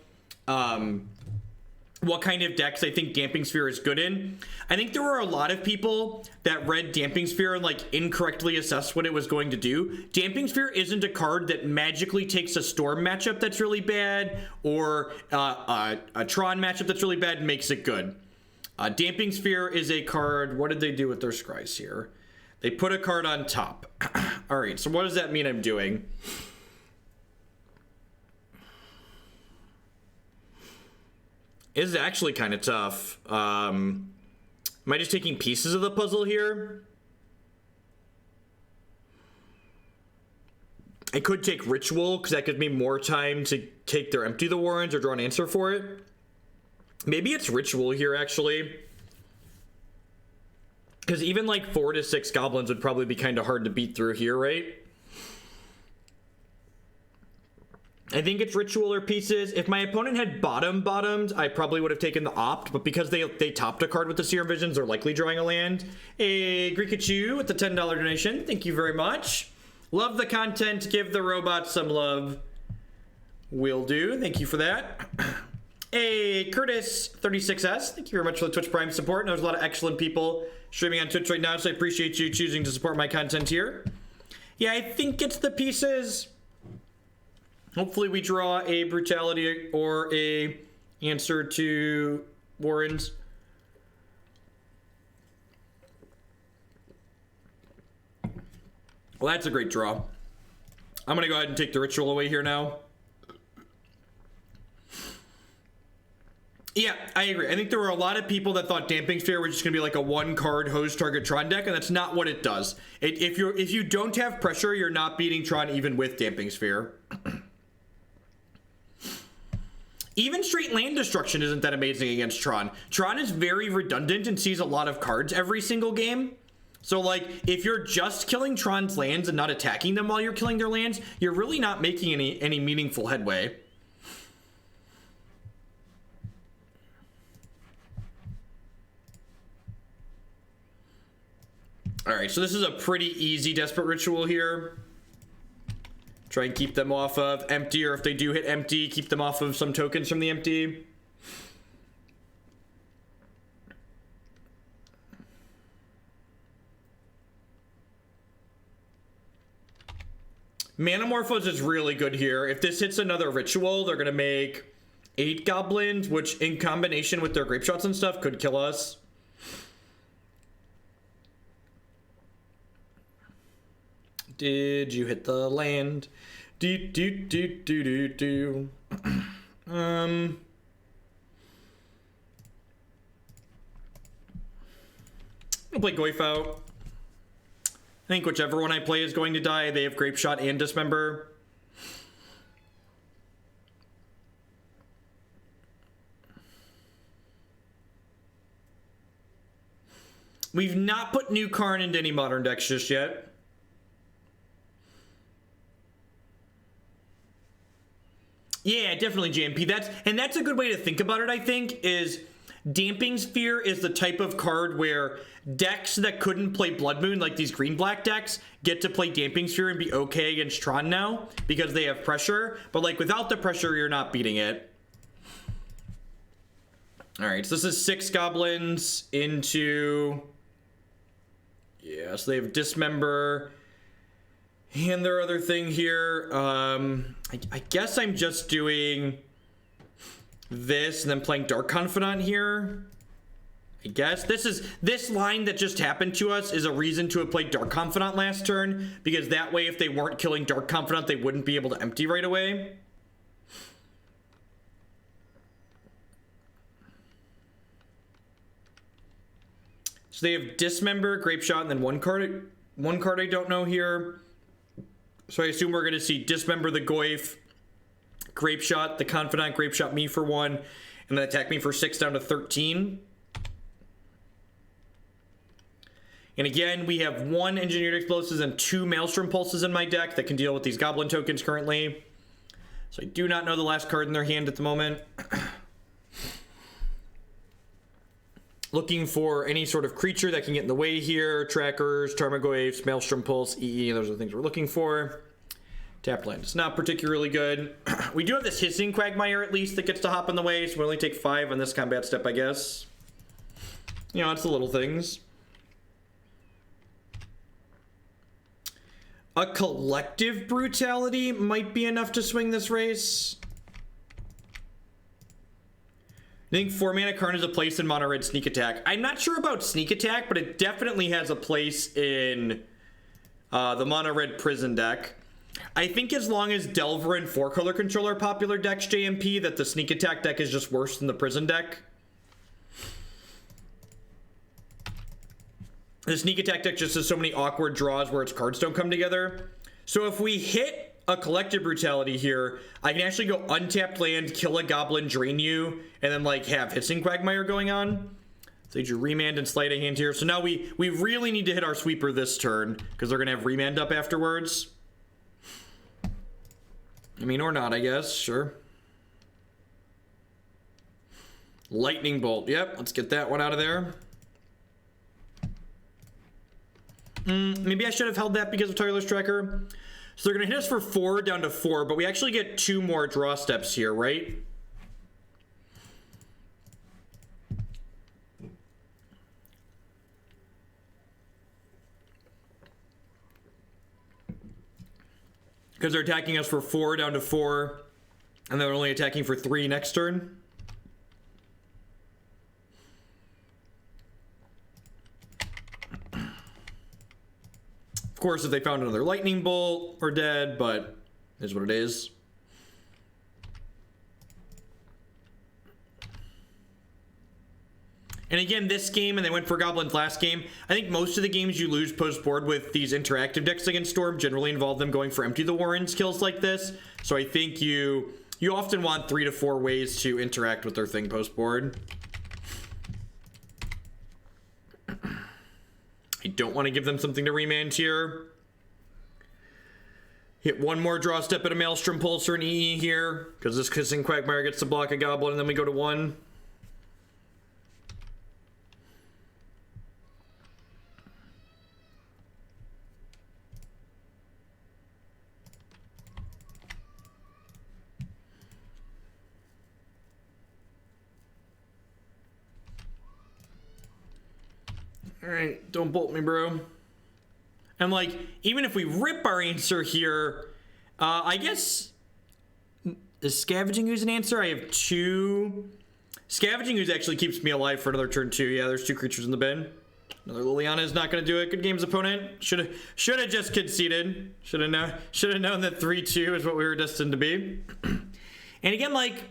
what kind of decks I think Damping Sphere is good in. I think there were a lot of people that read Damping Sphere and like incorrectly assessed what it was going to do. Damping Sphere isn't a card that magically takes a Storm matchup that's really bad or a Tron matchup that's really bad and makes it good. Damping Sphere is a card, what did they do with their scries here? They put a card on top. All right, so what does that mean I'm doing? is actually kind of tough. Am I just taking pieces of the puzzle here? I could take Ritual, because that gives me more time to take their Empty the Warrens or draw an answer for it. Maybe it's Ritual here, actually. Because even like 4 to 6 goblins would probably be kind of hard to beat through here, right? I think it's Ritual or pieces. If my opponent had bottomed, I probably would have taken the Opt, but because they topped a card with the Serum Visions, they're likely drawing a land. A Greekachu with the $10 donation. Thank you very much. Love the content. Give the robots some love. Will do. Thank you for that. A Curtis36S. Thank you very much for the Twitch Prime support. There's a lot of excellent people streaming on Twitch right now, so I appreciate you choosing to support my content here. Yeah, I think it's the pieces. Hopefully we draw a Brutality or a answer to Warrens. Well, that's a great draw. I'm going to go ahead and take the Ritual away here now. Yeah, I agree. I think there were a lot of people that thought Damping Sphere was just going to be like a one-card host target Tron deck, and that's not what it does. If you don't have pressure, you're not beating Tron even with Damping Sphere. Even straight land destruction isn't that amazing against Tron. Tron is very redundant and sees a lot of cards every single game. So, like, if you're just killing Tron's lands and not attacking them while you're killing their lands, you're really not making any meaningful headway. Alright, so this is a pretty easy Desperate Ritual here. Try and keep them off of empty, or if they do hit empty, keep them off of some tokens from the empty. Manamorphose is really good here. If this hits another Ritual, they're going to make 8 goblins, which in combination with their Grape Shots and stuff could kill us. Did you hit the land? Do. I'll play Goyf out. I think whichever one I play is going to die. They have Grape Shot and Dismember. We've not put New Karn into any modern decks just yet. Yeah, definitely JMP. That's a good way to think about it, I think, is Damping Sphere is the type of card where decks that couldn't play Blood Moon, like these green-black decks, get to play Damping Sphere and be okay against Tron now because they have pressure. But, like, without the pressure, you're not beating it. Alright, so this is 6 goblins into... Yeah, so they have Dismember... And their other thing here, I guess I'm just doing this and then playing Dark Confidant here. I guess this line that just happened to us is a reason to have played Dark Confidant last turn, because that way if they weren't killing Dark Confidant, they wouldn't be able to empty right away. So they have Dismember, Grape Shot, and then one card I don't know here. So I assume we're going to see Dismember the Goyf, Grape Shot the Confidant, Grape Shot me for 1, and then attack me for 6 down to 13. And again, we have 1 Engineered Explosives and 2 Maelstrom Pulses in my deck that can deal with these Goblin tokens currently. So I do not know the last card in their hand at the moment. Looking for any sort of creature that can get in the way here. Trackers, Tarmogoyfs, Maelstrom Pulse, EE, those are the things we're looking for. Tap land is not particularly good. We do have this Hissing Quagmire at least that gets to hop in the way, so we only take 5 on this combat step, I guess. You know, it's the little things. A Collective Brutality might be enough to swing this race. I think 4-mana Karn has a place in Mono Red Sneak Attack. I'm not sure about Sneak Attack, but it definitely has a place in the Mono Red Prison deck. I think as long as Delver and 4-color control are popular decks, JMP, that the sneak attack deck is just worse than the prison deck. The sneak attack deck just has so many awkward draws where its cards don't come together. So if we hit a Collective Brutality here, I can actually go untapped land, kill a goblin, drain you, and then like have Hissing Quagmire going on. So you remand and sleight of hand here. So now we really need to hit our sweeper this turn because they're gonna have remand up afterwards. I mean, or not, I guess. Sure. Lightning Bolt. Yep, let's get that one out of there. Maybe I should have held that because of Tireless Tracker. So they're going to hit us for 4 down to 4, but we actually get 2 more draw steps here, right? Because they're attacking us for 4 down to 4, and they're only attacking for 3 next turn. Of course, if they found another lightning bolt, we're dead, but it is what it is. And again, this game, and they went for goblins last game, I think most of the games you lose post-board with these interactive decks against Storm generally involve them going for Empty the Warrens kills like this. So I think you often want 3 to 4 ways to interact with their thing post-board. I don't want to give them something to remand here. Hit 1 more draw step at a Maelstrom Pulse or an EE here, because this Hissing Quagmire gets to block a goblin, and then we go to 1. Alright, don't bolt me, bro. And like, even if we rip our answer here, I guess, is Scavenging Ooze an answer? I have 2. Scavenging Ooze actually keeps me alive for another turn too. Yeah, there's 2 creatures in the bin. Another Liliana is not going to do it. Good games, opponent. Should have just conceded. Should have known that 3-2 is what we were destined to be. And again, like,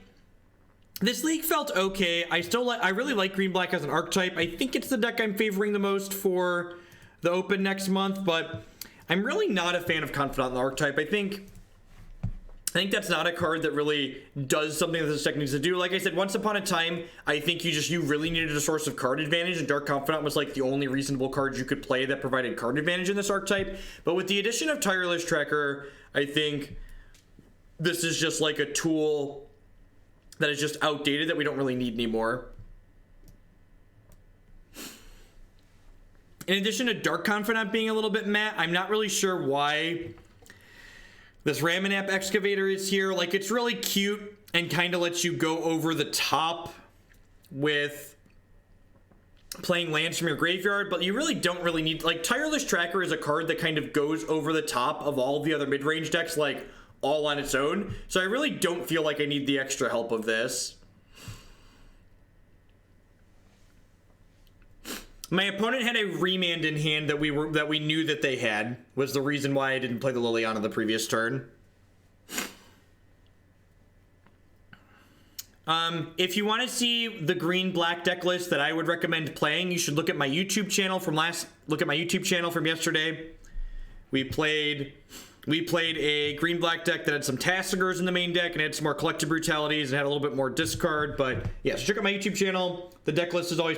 this league felt okay. I really like green black as an archetype. I think it's the deck I'm favoring the most for the open next month, but I'm really not a fan of Confidant in the archetype. I think that's not a card that really does something that this deck needs to do. Like I said, once upon a time, I think you really needed a source of card advantage, and Dark Confidant was like the only reasonable card you could play that provided card advantage in this archetype. But with the addition of Tireless Tracker, I think this is just like a tool that is just outdated that we don't really need anymore. In addition to Dark Confidant being a little bit meh, I'm not really sure why this Ramunap Excavator is here. Like, it's really cute and kind of lets you go over the top with playing lands from your graveyard, but you really don't really need, like, Tireless Tracker is a card that kind of goes over the top of all the other mid-range decks, like, all on its own. So I really don't feel like I need the extra help of this. My opponent had a remand in hand that we knew that they had, was the reason why I didn't play the Liliana the previous turn. If you want to see the green black deck list that I would recommend playing, you should look at my YouTube channel from yesterday. We played a green black deck that had some Tassigers in the main deck and had some more Collective Brutalities and had a little bit more discard. But yeah, so check out my YouTube channel. The deck list is always posted